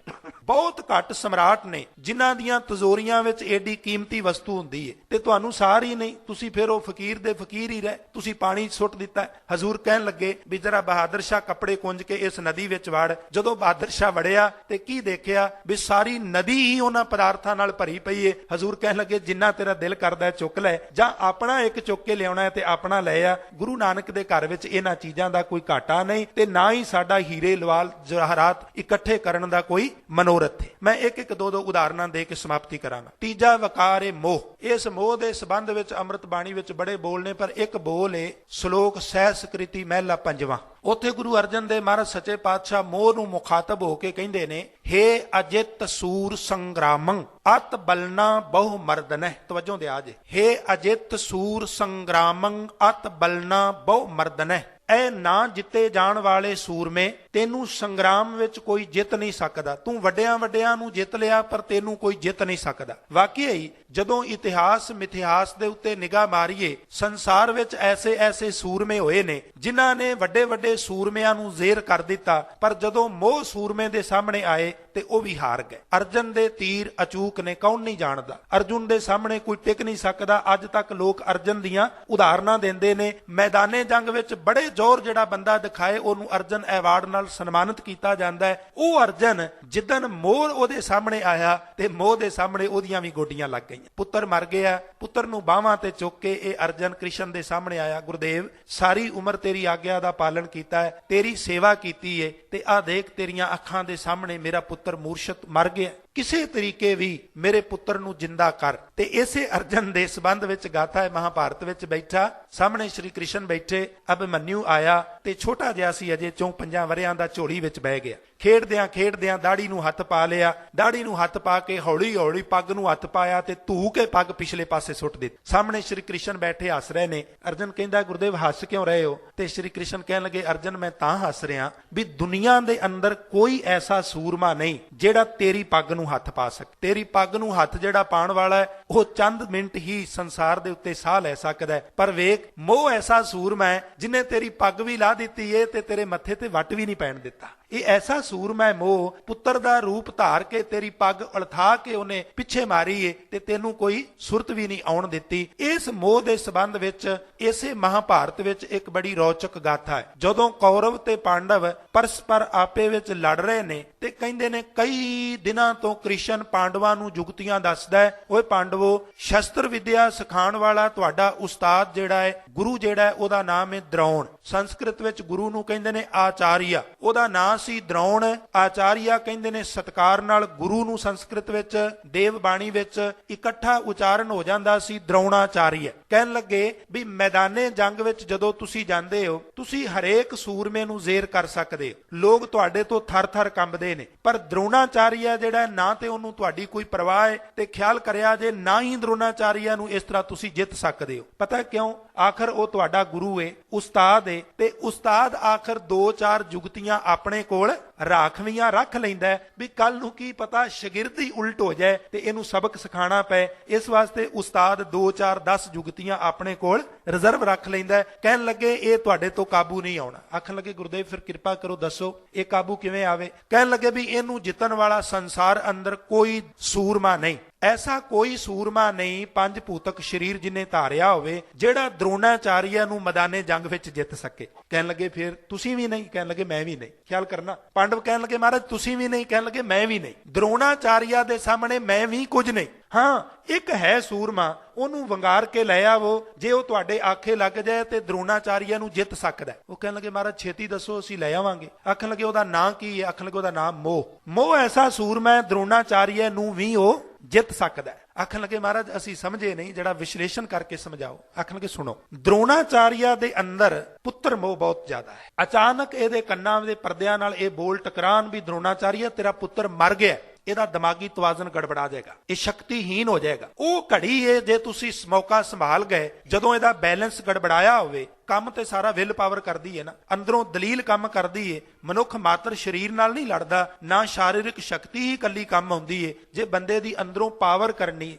S1: ਬਹੁਤ ਘੱਟ ਸਮਰਾਟ ਨੇ ਜਿਨ੍ਹਾਂ ਦੀਆਂ ਤਿਜੋਰੀਆਂ ਵਿੱਚ ਏਡੀ ਕੀਮਤੀ ਵਸਤੂ ਹੁੰਦੀ ਹੈ ਤੇ ਤੁਹਾਨੂੰ ਸਾਰੀ ਨਹੀਂ, ਤੁਸੀਂ ਫਿਰ ਉਹ ਫਕੀਰ ਦੇ ਫਕੀਰ ਹੀ ਰਹੇ, ਤੁਸੀਂ ਪਾਣੀ ਸੁੱਟ ਦਿੱਤਾ। ਹਜ਼ੂਰ ਕਹਿਣ ਲੱਗੇ ਵੀ ਜਰਾ ਬਹਾਦਰ ਸ਼ਾਹ ਕੱਪੜੇ ਕੁੰਝ ਕੇ ਇਸ ਨਦੀ ਵਿੱਚ ਵੜ। ਜਦੋਂ ਬਹਾਦਰ ਸ਼ਾਹ ਵੜਿਆ ਤੇ ਕੀ ਦੇਖਿਆ ਵੀ ਸਾਰੀ ਨਦੀ ਹੀ ਉਹਨਾਂ ਪਦਾਰਥਾਂ ਨਾਲ ਭਰੀ ਪਈ ਏ। ਹਜ਼ੂਰ ਕਹਿਣ ਲੱਗੇ ਜਿੰਨਾ ਤੇਰਾ ਦਿਲ ਕਰਦਾ ਚੁੱਕ ਲੈ, ਜਾਂ ਆਪਣਾ ਇੱਕ ਚੁੱਕ ਕੇ ਲਿਆਉਣਾ ਹੈ ਤੇ ਆਪਣਾ ਲੈ ਆ। ਗੁਰੂ ਨਾਨਕ ਦੇ ਘਰ ਵਿੱਚ ਇਹਨਾਂ ਚੀਜ਼ਾਂ ਦਾ ਕੋਈ ਘਾਟਾ ਨਹੀਂ ਤੇ ਨਾ ਹੀ ਸਾਡਾ ਹੀਰੇ ਲਵਾਲ ਜਵਾਹਰਾਤ ਇਕੱਠੇ ਕਰਨ ਦਾ ਕੋਈ ਮਨੋਰਥ ਹੈ। ਮੈਂ ਇੱਕ ਇੱਕ ਦੋ ਉਦਾਹਰਨਾਂ ਦੇ ਕੇ ਸਮਾਪਤੀ ਕਰਾਂਗਾ। ਤੀਜਾ ਵਕਾਰ ਹੈ ਮੋਹ। ਇਸ ਮੋਹ ਦੇ ਸੰਬੰਧ ਵਿੱਚ ਅੰਮ੍ਰਿਤ ਬਾਣੀ ਵਿੱਚ ਬੜੇ ਬੋਲ ਨੇ, ਪਰ ਇੱਕ ਬੋਲ ਹੈ ਸ਼ਲੋਕ ਸਹਿ ਸਕ੍ਰਿਤੀ ਮਹਿਲਾ 5ਵਾਂ। ਉੱਥੇ ਗੁਰੂ ਅਰਜਨ ਦੇਵ ਮਹਾਰਾਜ ਸੱਚੇ ਪਾਤਸ਼ਾਹ ਮੋਹ ਨੂੰ ਮੁਖਾਤਬ ਹੋ ਕੇ ਕਹਿੰਦੇ ਨੇ, ਹੇ ਅਜਿਤ ਸੂਰ ਸੰਗਰਾਮੰ ਅਤ ਬਲਨਾ ਬਹੁ ਮਰਦਨਹਿ। ਤਵੱਜੋ ਦਿਆ ਜੇ, ਹੇ ਅਜਿਤ ਸੂਰ ਸੰਗਰਾਮੰ ਅਤ ਬਲਨਾ ਬਹੁ ਮਰਦਨਹਿ। ਐ ਨਾ ਜਿੱਤੇ ਜਾਣ ਵਾਲੇ ਸੂਰਮੇ, ਤੈਨੂੰ ਸੰਗਰਾਮ ਵਿੱਚ ਕੋਈ ਜਿੱਤ ਨਹੀਂ ਸਕਦਾ। ਤੂੰ ਵੱਡਿਆਂ ਨੂੰ ਜਿੱਤ ਲਿਆ ਪਰ ਤੈਨੂੰ ਕੋਈ ਜਿੱਤ ਨਹੀਂ ਸਕਦਾ। ਵਾਕਈ ਜਦੋਂ ਇਤਿਹਾਸ ਮਿਥਿਹਾਸ ਦੇ ਉੱਤੇ ਨਿਗਾਹ ਮਾਰੀਏ, ਸੰਸਾਰ ਵਿੱਚ ਐਸੇ ਸੂਰਮੇ ਹੋਏ ਨੇ ਜਿਨ੍ਹਾਂ ਨੇ ਵੱਡੇ ਸੂਰਮਿਆਂ ਨੂੰ ਜ਼ੇਰ ਕਰ ਦਿੱਤਾ, ਪਰ ਜਦੋਂ ਮੋਹ ਸੂਰਮੇ ਦੇ ਸਾਹਮਣੇ ਆਏ ਤੇ ਉਹ ਵੀ ਹਾਰ ਗਏ। ਅਰਜਨ ਦੇ ਤੀਰ ਅਚੂਕ ਨੇ, ਕੌਣ ਨਹੀਂ ਜਾਣਦਾ। ਅਰਜੁਨ ਦੇ ਸਾਹਮਣੇ ਕੋਈ ਟਿਕ ਨਹੀਂ ਸਕਦਾ। ਅੱਜ ਤੱਕ ਲੋਕ ਅਰਜਨ ਦੀਆਂ ਉਦਾਹਰਨਾਂ ਦਿੰਦੇ ਨੇ। ਮੈਦਾਨੇ ਜੰਗ ਵਿੱਚ ਬੜੇ ਜ਼ੋਰ ਜਿਹੜਾ ਬੰਦਾ ਦਿਖਾਏ ਉਹਨੂੰ ਅਰਜਨ ਐਵਾਰਡ ਨਾਲ ਸਨਮਾਨਿਤ ਕੀਤਾ ਜਾਂਦਾ ਹੈ। ਉਹ ਅਰਜਨ ਜਿੱਦਣ ਮੋਹ ਉਹਦੇ ਸਾਹਮਣੇ ਆਇਆ ਤੇ ਮੋਹ ਦੇ ਸਾਹਮਣੇ ਉਹਦੀਆਂ ਵੀ ਗੋਡੀਆਂ ਲੱਗ ਗਈਆਂ। ਪੁੱਤਰ ਮਰ ਗਿਆ, ਪੁੱਤਰ ਨੂੰ ਬਾਹਾਂ ਤੇ ਚੁੱਕ ਕੇ ਇਹ ਅਰਜਨ ਕ੍ਰਿਸ਼ਨ ਦੇ ਸਾਹਮਣੇ ਆਇਆ, ਗੁਰਦੇਵ ਸਾਰੀ ਉਮਰ ਤੇਰੀ ਆਗਿਆ ਦਾ ਪਾਲਣ ਕੀਤਾ ਹੈ, ਤੇਰੀ ਸੇਵਾ ਕੀਤੀ ਹੈ, ਤੇ ਆਹ ਦੇਖ ਤੇਰੀਆਂ ਅੱਖਾਂ ਦੇ ਸਾਹਮਣੇ ਮੇਰਾ ਪੁੱਤਰ ਮੂਰਛਤ ਮਰ ਗਿਆ, ਕਿਸੇ ਤਰੀਕੇ ਵੀ ਮੇਰੇ ਪੁੱਤਰ ਨੂੰ ਜਿੰਦਾ ਕਰ। ਤੇ ਇਸੇ ਅਰਜਨ ਦੇ ਸੰਬੰਧ ਵਿੱਚ ਗਾਥਾ ਹੈ ਮਹਾਭਾਰਤ ਵਿੱਚ ਬੈਠਾ, ਸਾਹਮਣੇ ਸ਼੍ਰੀ ਕ੍ਰਿਸ਼ਨ ਬੈਠੇ, ਅਭਿਮਨਿਊ ਆਇਆ ਤੇ ਛੋਟਾ ਜਿਹਾ ਸੀ ਅਜੇ 4-5 ਵਰਿਆਂ ਦਾ, ਝੋਲੀ ਵਿੱਚ ਬਹਿ ਗਿਆ। ਖੇਡਦਿਆਂ ਦਾੜੀ ਨੂੰ ਹੱਥ ਪਾ ਲਿਆ, ਦਾੜੀ ਨੂੰ ਹੱਥ ਪਾ ਕੇ ਹੌਲੀ ਪੱਗ ਨੂੰ ਹੱਥ ਪਾਇਆ ਤੇ ਧੂ ਕੇ ਪੱਗ ਪਿਛਲੇ ਪਾਸੇ ਸੁੱਟ ਦਿੱਤੀ। ਸਾਹਮਣੇ ਸ਼੍ਰੀ ਕ੍ਰਿਸ਼ਨ ਬੈਠੇ ਹੱਸ ਰਹੇ ਨੇ। ਅਰਜਨ ਕਹਿੰਦਾ ਗੁਰਦੇਵ ਹੱਸ ਕਿਉਂ ਰਹੇ ਹੋ? ਤੇ ਸ਼੍ਰੀ ਕ੍ਰਿਸ਼ਨ ਕਹਿਣ ਲੱਗੇ ਅਰਜਨ ਮੈਂ ਤਾਂ ਹੱਸ ਰਿਹਾ ਵੀ ਦੁਨੀਆ ਦੇ ਅੰਦਰ ਕੋਈ ਐਸਾ ਸੂਰਮਾ ਨਹੀਂ ਜਿਹੜਾ ਤੇਰੀ ਪੱਗ ਨੂੰ ਹੱਥ ਪਾ ਸਕੇ। ਤੇਰੀ ਪੱਗ ਨੂੰ ਹੱਥ ਜਿਹੜਾ ਪਾਉਣ ਵਾਲਾ ਹੈ ਉਹ ਚੰਦ ਮਿੰਟ ਹੀ ਸੰਸਾਰ ਦੇ ਉੱਤੇ ਸਾਹ ਲੈ ਸਕਦਾ ਹੈ, ਪਰ ਵੇਖ ਮੋਹ ਐਸਾ ਸੂਰਮਾ ਹੈ ਜਿਹਨੇ ਤੇਰੀ ਪੱਗ ਵੀ ਲਾ ਦਿੱਤੀ ਏ ਤੇ ਤੇਰੇ ਮੱਥੇ ਤੇ ਵੱਟ ਵੀ ਨਹੀਂ ਪੈਣ ਦਿੱਤਾ। ਇਹ ਐਸਾ ਸੂਰਮਾ ਮੋਹ, ਪੁੱਤਰ ਦਾ ਰੂਪ ਧਾਰ ਕੇ ਤੇਰੀ ਪੱਗ ਉਲਥਾ ਕੇ ਉਹਨੇ ਪਿੱਛੇ ਮਾਰੀ ਏ ਤੇ ਤੈਨੂੰ ਕੋਈ ਸੁਰਤ ਵੀ ਨਹੀਂ ਆਉਣ ਦਿੱਤੀ। ਇਸ ਮੋਹ ਦੇ ਸੰਬੰਧ ਵਿੱਚ ਇਸੇ ਮਹਾਭਾਰਤ ਵਿੱਚ ਇੱਕ ਬੜੀ ਰੌਚਕ ਗਾਥਾ ਹੈ। ਜਦੋਂ ਕੌਰਵ ਤੇ ਪਾਂਡਵ ਪਰਸਪਰ ਆਪੇ ਵਿੱਚ ਲੜ ਰਹੇ ਨੇ ਤੇ ਕਹਿੰਦੇ ਨੇ ਕਈ ਦਿਨਾਂ ਤੋਂ ਕ੍ਰਿਸ਼ਨ ਪਾਂਡਵਾਂ ਨੂੰ ਜੁਗਤੀਆਂ ਦੱਸਦਾ ਹੈ, ਓਏ ਪਾਂਡਵੋ, ਸ਼ਸਤਰ ਵਿਦਿਆ ਸਿਖਾਉਣ ਵਾਲਾ ਤੁਹਾਡਾ ਉਸਤਾਦ ਜਿਹੜਾ ਹੈ, ਗੁਰੂ ਜਿਹੜਾ ਹੈ, ਉਹਦਾ ਨਾਮ ਹੈ ਦ੍ਰੋਣ। ਸੰਸਕ੍ਰਿਤ ਵਿੱਚ ਗੁਰੂ ਨੂੰ ਕਹਿੰਦੇ ਨੇ ਆਚਾਰੀਆ, ਉਹਦਾ ਨਾਂ ਸੀ ਦ੍ਰੋਣ। ਆਚਾਰੀਆ ਕਹਿੰਦੇ ਨੇ ਸਤਕਾਰ ਨਾਲ ਗੁਰੂ ਨੂੰ ਸੰਸਕ੍ਰਿਤ ਵਿੱਚ ਦੇਵ ਬਾਣੀ ਵਿੱਚ ਇਕੱਠਾ ਉਚਾਰਨ ਹੋ ਜਾਂਦਾ ਸੀ ਦ੍ਰੋਣਾਚਾਰੀਆ। ਕਹਿਣ ਲੱਗੇ ਵੀ ਮੈਦਾਨੇ ਜੰਗ ਵਿੱਚ ਜਦੋਂ ਤੁਸੀਂ ਜਾਂਦੇ ਹੋ, ਤੁਸੀਂ ਹਰੇਕ ਸੂਰਮੇ ਨੂੰ ਜ਼ੇਰ ਕਰ ਸਕਦੇ ਹੋ, ਲੋਕ ਤੁਹਾਡੇ ਤੋਂ ਥਰ-ਥਰ ਕੰਬਦੇ ਨੇ, ਪਰ ਦ੍ਰੋਣਾਚਾਰੀਆ ਜਿਹੜਾ ਨਾ ਤੇ ਉਹਨੂੰ ਤੁਹਾਡੀ ਕੋਈ ਪਰਵਾਹ ਹੈ ਤੇ ਖਿਆਲ ਕਰਿਆ ਜੇ ਨਾ ਹੀ ਦ੍ਰੋਣਾਚਾਰੀਆ ਨੂੰ ਇਸ ਤਰ੍ਹਾਂ ਤੁਸੀਂ ਜਿੱਤ ਸਕਦੇ ਹੋ। ਪਤਾ ਕਿਉਂ? ਆਖਰ ਉਹ ਤੁਹਾਡਾ ਗੁਰੂ ਏ, ਉਸਤਾਦ ਏ, ਤੇ ਉਸਤਾਦ ਆਖਰ 2-4 ਜੁਗਤੀਆਂ ਆਪਣੇ ਕੋਲ ਰਾਖਵੀਆਂ ਰੱਖ ਲੈਂਦਾ ਵੀ ਕੱਲ ਨੂੰ ਕੀ ਪਤਾ ਸ਼ਾਗਿਰਦ ਹੀ ਉਲਟ ਹੋ ਜਾਏ ਤੇ ਇਹਨੂੰ ਸਬਕ ਸਿਖਾਣਾ ਪਏ। ਇਸ ਵਾਸਤੇ ਉਸਤਾਦ 2-4-10 ਜੁਗਤੀਆਂ ਆਪਣੇ ਕੋਲ ਰਿਜ਼ਰਵ ਰੱਖ ਲੈਂਦਾ। ਕਹਿਣ ਲੱਗੇ ਇਹ ਤੁਹਾਡੇ ਤੋਂ ਕਾਬੂ ਨਹੀਂ ਆਉਣਾ। ਆਖਣ ਲੱਗੇ ਗੁਰਦੇਵ ਫਿਰ ਕਿਰਪਾ ਕਰੋ, ਦੱਸੋ ਇਹ ਕਾਬੂ ਕਿਵੇਂ ਆਵੇ? ਕਹਿਣ ਲੱਗੇ ਵੀ ਇਹਨੂੰ ਜਿੱਤਣ ਵਾਲਾ ਸੰਸਾਰ ਅੰਦਰ ਕੋਈ ਸੂਰਮਾ ਨਹੀਂ, ਐਸਾ ਕੋਈ ਸੂਰਮਾ ਨਹੀਂ ਪੰਜ ਭੂਤਕ ਸ਼ਰੀਰ ਜਿਹਨੇ ਧਾਰਿਆ ਹੋਵੇ ਜਿਹੜਾ ਦ੍ਰੋਣਾਚਾਰੀਆ ਨੂੰ ਮੈਦਾਨੇ ਜੰਗ ਵਿੱਚ ਜਿੱਤ ਸਕੇ। ਕਹਿਣ ਲੱਗੇ ਫਿਰ ਤੁਸੀਂ ਵੀ ਨਹੀਂ? ਕਹਿਣ ਲੱਗੇ ਮੈਂ ਵੀ ਨਹੀਂ। ਖਿਆਲ ਕਰਨਾ, ਪਾਂਡਵ ਕਹਿਣ ਲੱਗੇ ਮਹਾਰਾਜ ਤੁਸੀਂ ਵੀ ਨਹੀਂ? ਕਹਿਣ ਲੱਗੇ ਮੈਂ ਵੀ ਨਹੀਂ। ਦ੍ਰੋਣਾਚਾਰੀਆ ਦੇ ਸਾਹਮਣੇ ਮੈਂ ਵੀ ਕੁਝ ਨਹੀਂ। ਹਾਂ, ਇੱਕ ਹੈ ਸੂਰਮਾ, ਉਹਨੂੰ ਵੰਗਾਰ ਕੇ ਲੈ ਆਵੋ, ਜੇ ਉਹ ਤੁਹਾਡੇ ਆਖੇ ਲੱਗ ਜਾਏ ਤੇ ਦ੍ਰੋਣਾਚਾਰੀਆ ਨੂੰ ਜਿੱਤ ਸਕਦਾ। ਉਹ ਕਹਿਣ ਲੱਗੇ ਮਹਾਰਾਜ ਛੇਤੀ ਦੱਸੋ, ਅਸੀਂ ਲੈ ਆਵਾਂਗੇ। ਆਖਣ ਲੱਗੇ ਉਹਦਾ ਨਾਂ ਕੀ ਹੈ? ਆਖਣ ਲੱਗੇ ਉਹਦਾ ਨਾਮ ਮੋਹ। ਮੋਹ ਐਸਾ ਸੂਰਮਾ ਹੈ ਦ੍ਰੋਣਾਚਾਰੀਆ ਨੂੰ ਵੀ ਉਹ ਜਿੱਤ ਸਕਦਾ ਹੈ। ਆਖਣ ਲੱਗੇ ਮਹਾਰਾਜ ਅਸੀਂ ਸਮਝੇ ਨਹੀਂ, ਜਿਹੜਾ ਵਿਸ਼ਲੇਸ਼ਣ ਕਰਕੇ ਸਮਝਾਓ। ਆਖਣ ਲੱਗੇ ਸੁਣੋ, ਦ੍ਰੋਣਾਚਾਰੀਆ ਦੇ ਅੰਦਰ ਪੁੱਤਰ ਮੋਹ ਬਹੁਤ ਜ਼ਿਆਦਾ ਹੈ। ਅਚਾਨਕ ਇਹਦੇ ਕੰਨਾਂ ਦੇ ਪਰਦਿਆਂ ਨਾਲ ਇਹ ਬੋਲ ਟਕਰਾਨ ਵੀ ਦ੍ਰੋਣਾਚਾਰੀਆ ਤੇਰਾ ਪੁੱਤਰ ਮਰ ਗਿਆ, ਇਹਦਾ ਦਿਮਾਗੀ ਤਵਾਜ਼ਨ ਗੜਬੜਾ ਜਾਏਗਾ, ਇਹ ਸ਼ਕਤੀਹੀਨ ਹੋ ਜਾਏਗਾ। ਉਹ ਘੜੀ ਏ ਜੇ ਤੁਸੀਂ ਮੌਕਾ ਸੰਭਾਲ ਗਏ, ਜਦੋਂ ਇਹਦਾ ਬੈਲੈਂਸ ਗੜਬੜਾਇਆ ਹੋਵੇ। ਕੰਮ ਤੇ ਸਾਰਾ ਵਿਲ ਪਾਵਰ ਕਰਦੀ ਹੈ ਨਾ, ਅੰਦਰੋਂ ਦਲੀਲ ਕੰਮ ਕਰਦੀ ਏ। ਮਨੁੱਖ ਮਾਤਰ ਸਰੀਰ ਨਾਲ ਨਹੀਂ ਲੜਦਾ, ਨਾ ਸ਼ਾਰੀਰਿਕ ਸ਼ਕਤੀ ਹੀ ਇਕੱਲੀ ਕੰਮ ਆਉਂਦੀ ਏ। ਜੇ ਬੰਦੇ ਦੀ ਅੰਦਰੋਂ ਪਾਵਰ ਕਰਨੀ,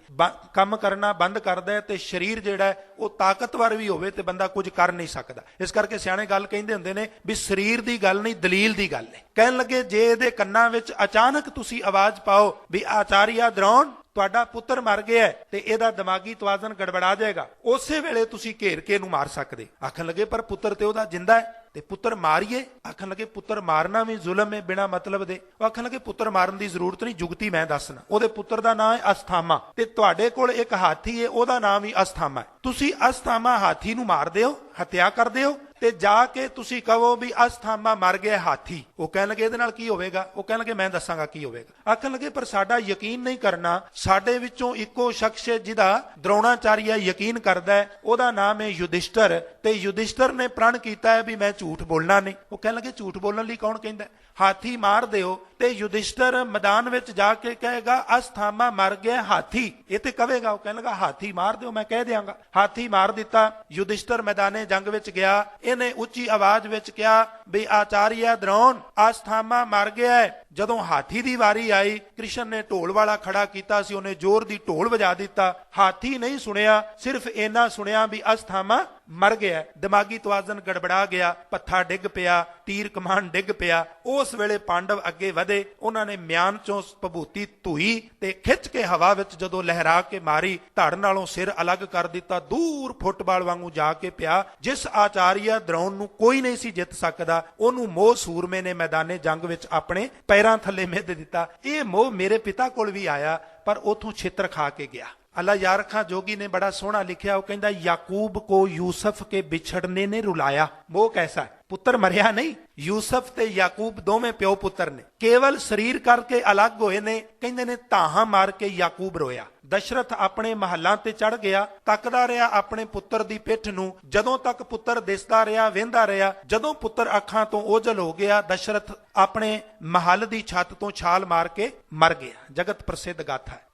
S1: ਕੰਮ ਕਰਨਾ ਬੰਦ ਕਰਦਾ ਹੈ ਤੇ ਸਰੀਰ ਜਿਹੜਾ ਉਹ ਤਾਕਤਵਰ ਵੀ ਹੋਵੇ ਤੇ ਬੰਦਾ ਕੁਝ ਕਰ ਨਹੀਂ ਸਕਦਾ। ਇਸ ਕਰਕੇ ਸਿਆਣੇ ਗੱਲ ਕਹਿੰਦੇ ਹੁੰਦੇ ਨੇ ਵੀ ਸਰੀਰ ਦੀ ਗੱਲ ਨਹੀਂ ਦਲੀਲ ਦੀ ਗੱਲ ਹੈ। ਕਹਿਣ ਲੱਗੇ ਜੇ ਇਹਦੇ ਕੰਨਾਂ ਵਿੱਚ ਅਚਾਨਕ ਤੁਸੀਂ ਆਵਾਜ਼ ਪਾਓ ਵੀ ਆਚਾਰੀਆ ਦ੍ਰੋਣ ਤੁਹਾਡਾ ਪੁੱਤਰ ਮਰ ਗਿਆ ਤੇ ਇਹਦਾ ਦਿਮਾਗੀ ਤਵਾਜ਼ਨ ਗੜਬੜਾ ਜਾਏਗਾ, ਉਸੇ ਵੇਲੇ ਤੁਸੀਂ ਘੇਰ ਕੇ ਇਹਨੂੰ ਮਾਰ ਸਕਦੇ। ਆਖਣ ਲੱਗੇ ਪਰ ਪੁੱਤਰ ਤੇ ਉਹਦਾ ਜਿੰਦਾ ਹੈ ਤੇ ਪੁੱਤਰ ਮਾਰੀਏ? ਆਖਣ ਲੱਗੇ ਪੁੱਤਰ ਮਾਰਨਾ ਵੀ ਜ਼ੁਲਮ ਹੈ ਬਿਨਾਂ ਮਤਲਬ ਦੇ। ਉਹ ਆਖਣ ਲੱਗੇ ਪੁੱਤਰ ਮਾਰਨ ਦੀ ਜ਼ਰੂਰਤ ਨਹੀਂ, ਜੁਗਤੀ ਮੈਂ ਦੱਸਣਾ। ਉਹਦੇ ਪੁੱਤਰ ਦਾ ਨਾਮ ਹੈ ਅਸਥਾਮਾ ਤੇ ਤੁਹਾਡੇ ਕੋਲ ਇੱਕ ਹਾਥੀ ਹੈ, ਉਹਦਾ ਨਾਮ ਹੀ ਅਸਥਾਮਾ ਹੈ। ਤੁਸੀਂ ਅਸਥਾਮਾ ਹਾਥੀ ਨੂੰ ਮਾਰਦੇ ਹੋ, ਹੱਤਿਆ ਕਰਦੇ ਹੋ ਤੇ ਜਾ ਕੇ ਤੁਸੀਂ ਕਹੋ ਵੀ ਅਸਥਾਮਾ ਮਰ ਗਿਆ ਹਾਥੀ। ਉਹ ਕਹਿਣ ਲੱਗੇ ਇਹਦੇ ਨਾਲ ਕੀ ਹੋਵੇਗਾ? ਉਹ ਕਹਿਣ ਲੱਗੇ ਮੈਂ ਦੱਸਾਂਗਾ ਕੀ ਹੋਵੇਗਾ। ਆਖਣ ਲੱਗੇ ਪਰ ਸਾਡਾ ਯਕੀਨ ਨਹੀਂ ਕਰਨਾ, ਸਾਡੇ ਵਿੱਚੋਂ ਇੱਕੋ ਸ਼ਖਸ ਹੈ ਜਿਹਦਾ ਦ੍ਰੋਣਾਚਾਰੀਆ ਯਕੀਨ ਕਰਦਾ ਹੈ, ਉਹਦਾ ਨਾਮ ਹੈ ਯੁਧਿਸ਼ਟਰ, ਤੇ ਯੁਧਿਸ਼ਟਰ ਨੇ ਪ੍ਰਣ ਕੀਤਾ ਹੈ ਵੀ ਮੈਂ ਝੂਠ ਬੋਲਣਾ ਨਹੀਂ। ਉਹ ਕਹਿਣ ਲੱਗੇ ਝੂਠ ਬੋਲਣ ਲਈ ਕੌਣ ਕਹਿੰਦਾ? ਹਾਥੀ ਮਾਰ ਦਿਓ ਤੇ ਯੁਧਿਸ਼ਟਰ ਮੈਦਾਨ ਵਿੱਚ ਜਾ ਕੇ ਕਹੇਗਾ ਅਸਥਾਮਾ ਮਰ ਗਿਆ ਹਾਥੀ, ਇਹ ਤੇ ਕਹੇਗਾ। ਉਹ ਕਹਿਣ ਲੱਗਾ ਹਾਥੀ ਮਾਰ ਦਿਓ, ਮੈਂ ਕਹਿ ਦਿਆਂਗਾ। ਹਾਥੀ ਮਾਰ ਦਿੱਤਾ। ਯੁਧਿਸ਼ਟਰ ਮੈਦਾਨੇ ਜੰਗ ਵਿੱਚ ਗਿਆ, ਇਹਨੇ ਉੱਚੀ ਆਵਾਜ਼ ਵਿੱਚ ਕਿਹਾ ਵੀ ਆਚਾਰੀਆ ਦ੍ਰੋਣ ਅਸਥਾਮਾ ਮਰ ਗਿਆ ਹੈ। ਜਦੋਂ ਹਾਥੀ ਦੀ ਵਾਰੀ ਆਈ, ਕ੍ਰਿਸ਼ਨ ਨੇ ਢੋਲ ਵਾਲਾ ਖੜਾ ਕੀਤਾ ਸੀ, ਉਹਨੇ ਜ਼ੋਰ ਦੀ ਢੋਲ ਵਜਾ ਦਿੱਤਾ। ਹਾਥੀ ਨਹੀਂ ਸੁਣਿਆ, ਸਿਰਫ ਇੰਨਾ ਸੁਣਿਆ ਵੀ ਅਸਥਾਮਾ ਮਰ ਗਿਆ। ਦਿਮਾਗੀ ਤਵਾਜ਼ਨ ਗੜਬੜਾ ਗਿਆ, ਪੱਥਾ ਡਿੱਗ ਪਿਆ, ਤੀਰ ਕਮਾਨ ਡਿੱਗ ਪਿਆ। ਉਸ ਵੇਲੇ ਪਾਂਡਵ ਅੱਗੇ ਵਧੇ, ਉਹਨਾਂ ਨੇ ਮਿਆਨ ਚੋਂ ਭਭੂਤੀ ਧੂਈ ਤੇ ਖਿੱਚ ਕੇ ਹਵਾ ਵਿੱਚ ਜਦੋਂ ਲਹਿਰਾ ਕੇ ਮਾਰੀ, ਧੜ ਨਾਲੋਂ ਸਿਰ ਅਲੱਗ ਕਰ ਦਿੱਤਾ, ਦੂਰ ਫੁੱਟਬਾਲ ਵਾਂਗੂ ਜਾ ਕੇ ਪਿਆ। ਜਿਸ ਆਚਾਰੀਆ ਦ੍ਰੋਣ ਨੂੰ ਕੋਈ ਨਹੀਂ ਸੀ ਜਿੱਤ ਸਕਦਾ, ਉਹਨੂੰ ਮੋਹ ਸੂਰਮੇ ਨੇ ਮੈਦਾਨੇ ਜੰਗ ਵਿੱਚ ਆਪਣੇ ਪੈਰਾਂ ਥੱਲੇ ਮਿੱਧ ਦਿੱਤਾ। ਇਹ ਮੋਹ ਮੇਰੇ ਪਿਤਾ ਕੋਲ ਵੀ ਆਇਆ, ਪਰ ਉਥੋਂ ਛਿੱਤਰ ਖਾ ਕੇ ਗਿਆ। ਅੱਲਾ ਯਾਰ ਖਾਂ ਜੋਗੀ ਨੇ ਬੜਾ ਸੋਹਣਾ ਲਿਖਿਆ, ਉਹ ਕਹਿੰਦਾ ਯਾਕੂਬ ਕੋ ਯੂਸਫ ਕੇ ਵਿਛੜਨੇ ਨੇ ਰੁਲਾਇਆ। ਮੋਹ ਕੈਸਾ ਹੈ? ਪੁੱਤਰ ਮਰਿਆ ਨਹੀਂ, ਯੂਸਫ ਤੇ ਯਾਕੂਬ ਦੋਵੇਂ ਪਿਓ ਪੁੱਤਰ ਨੇ, ਕੇਵਲ ਸਰੀਰ ਕਰਕੇ ਅਲੱਗ ਹੋਏ ਨੇ। ਕਹਿੰਦੇ ਨੇ ਧਾਹਾਂ ਮਾਰ ਕੇ ਯਾਕੂਬ ਰੋਇਆ। ਦਸ਼ਰਥ ਆਪਣੇ ਮਹੱਲਾਂ ਤੇ ਚੜ ਗਿਆ, ਤੱਕਦਾ ਰਿਹਾ ਆਪਣੇ ਪੁੱਤਰ ਦੀ ਪਿੱਠ ਨੂੰ। ਜਦੋਂ ਤੱਕ ਪੁੱਤਰ ਦਿਸਦਾ ਰਿਹਾ, ਵੇਂਦਾ ਰਿਹਾ। ਜਦੋਂ ਪੁੱਤਰ ਅੱਖਾਂ ਤੋਂ ਓਝਲ ਹੋ ਗਿਆ, ਦਸ਼ਰਥ ਆਪਣੇ ਮਹੱਲ ਦੀ ਛੱਤ ਤੋਂ ਛਾਲ ਮਾਰ ਕੇ ਮਰ ਗਿਆ। ਜਗਤ ਪ੍ਰਸਿੱਧ ਗਾਥਾ ਹੈ।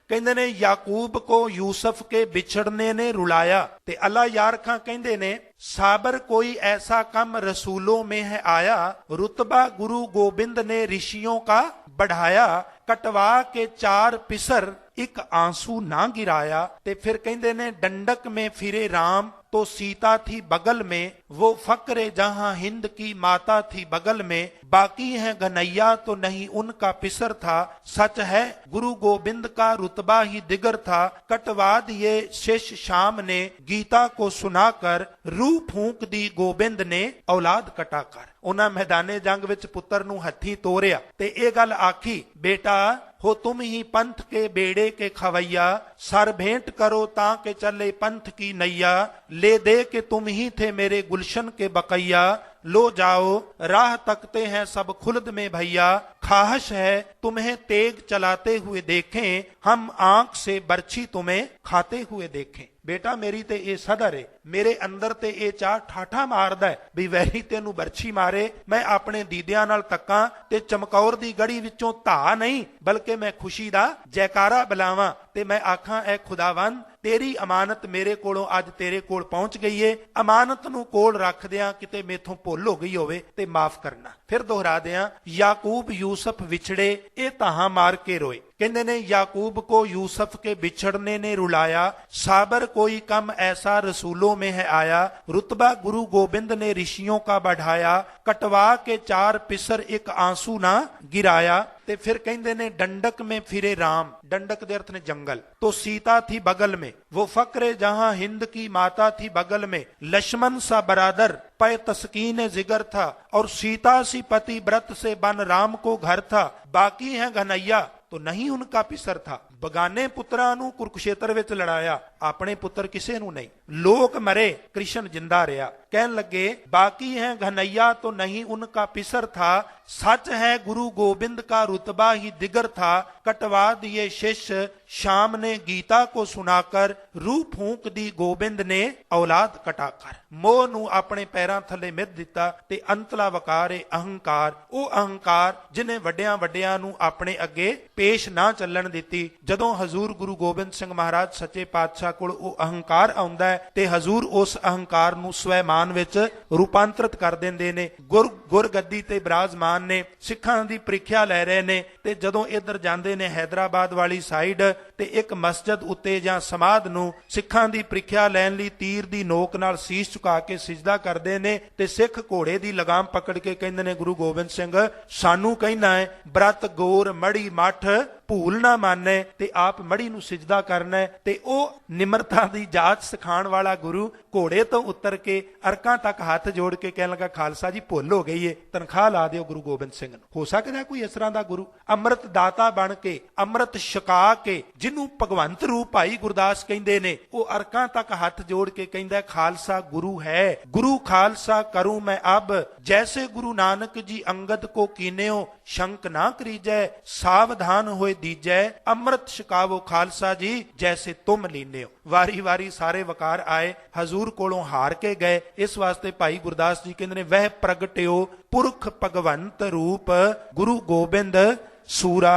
S1: ਕਹਿੰਦੇ ਨੇ ਯਾਕੂਬ ਕੋ ਯੂਸਫ ਕੇ ਵਿਛੜਨੇ ਨੇ ਰੁਲਾਇਆ। ਤੇ ਅੱਲਾ ਯਾਰ ਖਾਂ ਕਹਿੰਦੇ ਨੇ साबर कोई ऐसा कम रसूलों में है आया, रुतबा गुरु गोबिंद ने ऋषियों का बढ़ाया, कटवा के 4 पिसर एक आंसू ना गिराया। ते फिर कहते ने डंडक में फिरे राम तो सीता थी बगल में, वो फक्रे जहां हिंद की माता थी बगल में, बाकी है घनैया तो नहीं उनका पिसर था, सच है गुरु गोविंद का रुतबा ही दिगर था, कटवा दिए शेष शाम ने गीता को सुनाकर, रूह फूंक दी गोबिंद ने औलाद कटाकर। ਉਹਨਾਂ ਮੈਦਾਨੇ ਜੰਗ ਵਿੱਚ ਪੁੱਤਰ ਨੂੰ ਹੱਥੀ ਤੋਰਿਆ ਤੇ ਇਹ ਗੱਲ ਆਖੀ, ਬੇਟਾ हो तुम ही पंथ के बेड़े के खवैया, सर भेंट करो ताकि चले पंथ की नैया, ले दे के तुम ही थे मेरे गुलशन के बकैया, लो जाओ राह तकते हैं सब खुल्द में भैया, ख्वाहिश है तुम्हें तेग चलाते हुए देखें, हम आंख से बरछी तुम्हें खाते हुए देखें। बेटा मेरी ते ये सदर है, मेरे अंदर ते ये चाह ठाठा मारदा है भी वैरी तेनू बरछी मारे, मैं अपने दीदियां नाल तक्कां ते चमकौर दी गड़ी विचों धा नहीं बल्कि मैं खुशी दा जयकारा बुलावां ते मैं आखां ऐ खुदावंद तेरी अमानत मेरे कोलों अज तेरे कोल पहुंच गई है, अमानत नू कोल रखदियां किते मेथों भुल हो गई होवे ते माफ करना। फिर दोहरा दियां, याकूब यूसुफ विछड़े ये ताहां मार के रोए। कहते ने याकूब को यूसुफ के बिछड़ने ने रुलाया, साबर कोई कम ऐसा रसूलों में है आया, रुतबा गुरु गोविंद ने ऋषियों का बढ़ाया, कटवा के चार पिसर एक आंसू ना गिराया। ते फिर कहते ने डंडक में फिरे राम, डंडक दे अर्थ ने जंगल, तो सीता थी बगल में, वो फक्रे जहां हिंद की माता थी बगल में, लक्ष्मण सा बरादर पे तस्कीन जिगर था, और सीता सी पति व्रत से बन राम को घर था, बाकी है घनैया तो नहीं उनका पिसर था। बगाने पुत्रां नू कुरुक्षेत्र विच लड़ाया, अपने पुत्र किसे नू नहीं। लोग मरे कृष्ण जिंदा रहा। कहन लगे बाकी है घनैया तो नहीं उनका पिसर था, सच है गुरु गोविंद का रुतबा ही दिगर था, कटवा दिए शिष्य शाम ने गीता को सुनाकर, रूह फूंक दी गोविंद ने औलाद कटाकर। मोह नू अपने पैरां थले मिध दिता ते अंतला वकार है अहंकार, ਉਹ अहंकार जिन्हें ਵੱਡਿਆਂ ਵੱਡਿਆਂ ਨੂੰ ਆਪਣੇ ਅੱਗੇ ਪੇਸ਼ ਨਾ ਚੱਲਣ ਦਿੱਤੀ। ਜਦੋਂ ਹਜ਼ੂਰ ਗੁਰੂ ਗੋਬਿੰਦ ਸਿੰਘ ਮਹਾਰਾਜ ਸੱਚੇ ਪਾਤਸ਼ਾਹ ਕੋਲ ਉਹ ਅਹੰਕਾਰ ਆਉਂਦਾ ਹੈ ਤੇ ਹਜ਼ੂਰ ਉਸ ਅਹੰਕਾਰ ਨੂੰ ਸਵੈਮਾਨ ਵਿੱਚ ਰੂਪਾਂਤਰਿਤ ਕਰ ਦਿੰਦੇ ਨੇ। ਗੁਰ ਗੱਦੀ ਤੇ ਬਿਰਾਜਮਾਨ ਨੇ, ਸਿੱਖਾਂ ਦੀ ਪ੍ਰੀਖਿਆ ਲੈ ਰਹੇ ਨੇ ਤੇ ਜਦੋਂ ਇੱਧਰ ਜਾਂਦੇ ਨੇ ਹੈਦਰਾਬਾਦ ਵਾਲੀ ਸਾਈਡ ਤੇ ਇੱਕ ਮਸਜਿਦ ਉੱਤੇ ਜਾਂ ਸਮਾਧ ਨੂੰ ਸਿੱਖਾਂ ਦੀ ਪ੍ਰੀਖਿਆ ਲੈਣ ਲਈ ਤੀਰ ਦੀ ਨੋਕ ਨਾਲ ਸੀਸ ਝੁਕਾ ਕੇ ਸਿਜਦਾ ਕਰਦੇ ਨੇ ਤੇ ਸਿੱਖ ਘੋੜੇ ਦੀ ਲਗਾਮ ਪਕੜ ਕੇ ਕਹਿੰਦੇ ਨੇ ਗੁਰੂ ਗੋਬਿੰਦ ਸਿੰਘ ਸਾਨੂੰ ਕਹਿਣਾ ਹੈ ਬ੍ਰਤ ਗੋਰ ਮੜੀ ਮੱਠ ਭੂਲ ਨਾ ਮੰਨੇ ਤੇ ਆਪ ਮੜੀ ਨੂੰ ਸਿਜਦਾ ਕਰਨਾ ਹੈ। ਤੇ ਉਹ ਨਿਮਰਤਾ ਦੀ ਜਾਚ ਸਿਖਾਉਣ ਵਾਲਾ ਗੁਰੂ ਘੋੜੇ ਤੋਂ ਉਤਰ ਕੇ ਅਰਕਾਂ ਤੱਕ ਹੱਥ ਜੋੜ ਕੇ ਕਹਿਣ ਲੱਗਾ ਖਾਲਸਾ ਜੀ ਭੁੱਲ ਹੋ ਗਈ ਏ, ਤਨਖਾਹ ਲਾ ਦਿਓ ਗੁਰੂ ਗੋਬਿੰਦ ਸਿੰਘ ਨੂੰ। ਹੋ ਸਕਦਾ ਕੋਈ ਇਸ ਤਰ੍ਹਾਂ ਦਾ ਗੁਰੂ ਅੰਮ੍ਰਿਤ ਦਾਤਾ ਬਣ ਕੇ ਅੰਮ੍ਰਿਤ ਛਕਾ ਕੇ ਜਿਹਨੂੰ ਭਗਵੰਤ ਰੂਪ ਭਾਈ ਗੁਰਦਾਸ ਕਹਿੰਦੇ ਨੇ, ਉਹ ਅਰਕਾਂ ਤੱਕ ਹੱਥ ਜੋੜ ਕੇ ਕਹਿੰਦਾ ਖਾਲਸਾ ਗੁਰੂ ਹੈ, ਗੁਰੂ ਖਾਲਸਾ ਕਰੂੰ ਮੈਂ ਅਬ, ਜੈਸੇ ਗੁਰੂ ਨਾਨਕ ਜੀ ਅੰਗਦ ਕੋ ਕੀਨਿਓ ਸ਼ੰਕ ਨਾ ਕਰੀਜੈ, ਸਾਵਧਾਨ ਹੋਏ दीजै, अमृत छकावो खालसा जी जैसे तुम लीने हो। वारी वारी सारे वकार आए, हजूर कोलों हार के गए। इस वास्ते भाई गुरदास जी कहते ने वह प्रगटियो पुरख भगवंत रूप, गुरु गोबिंद सूरा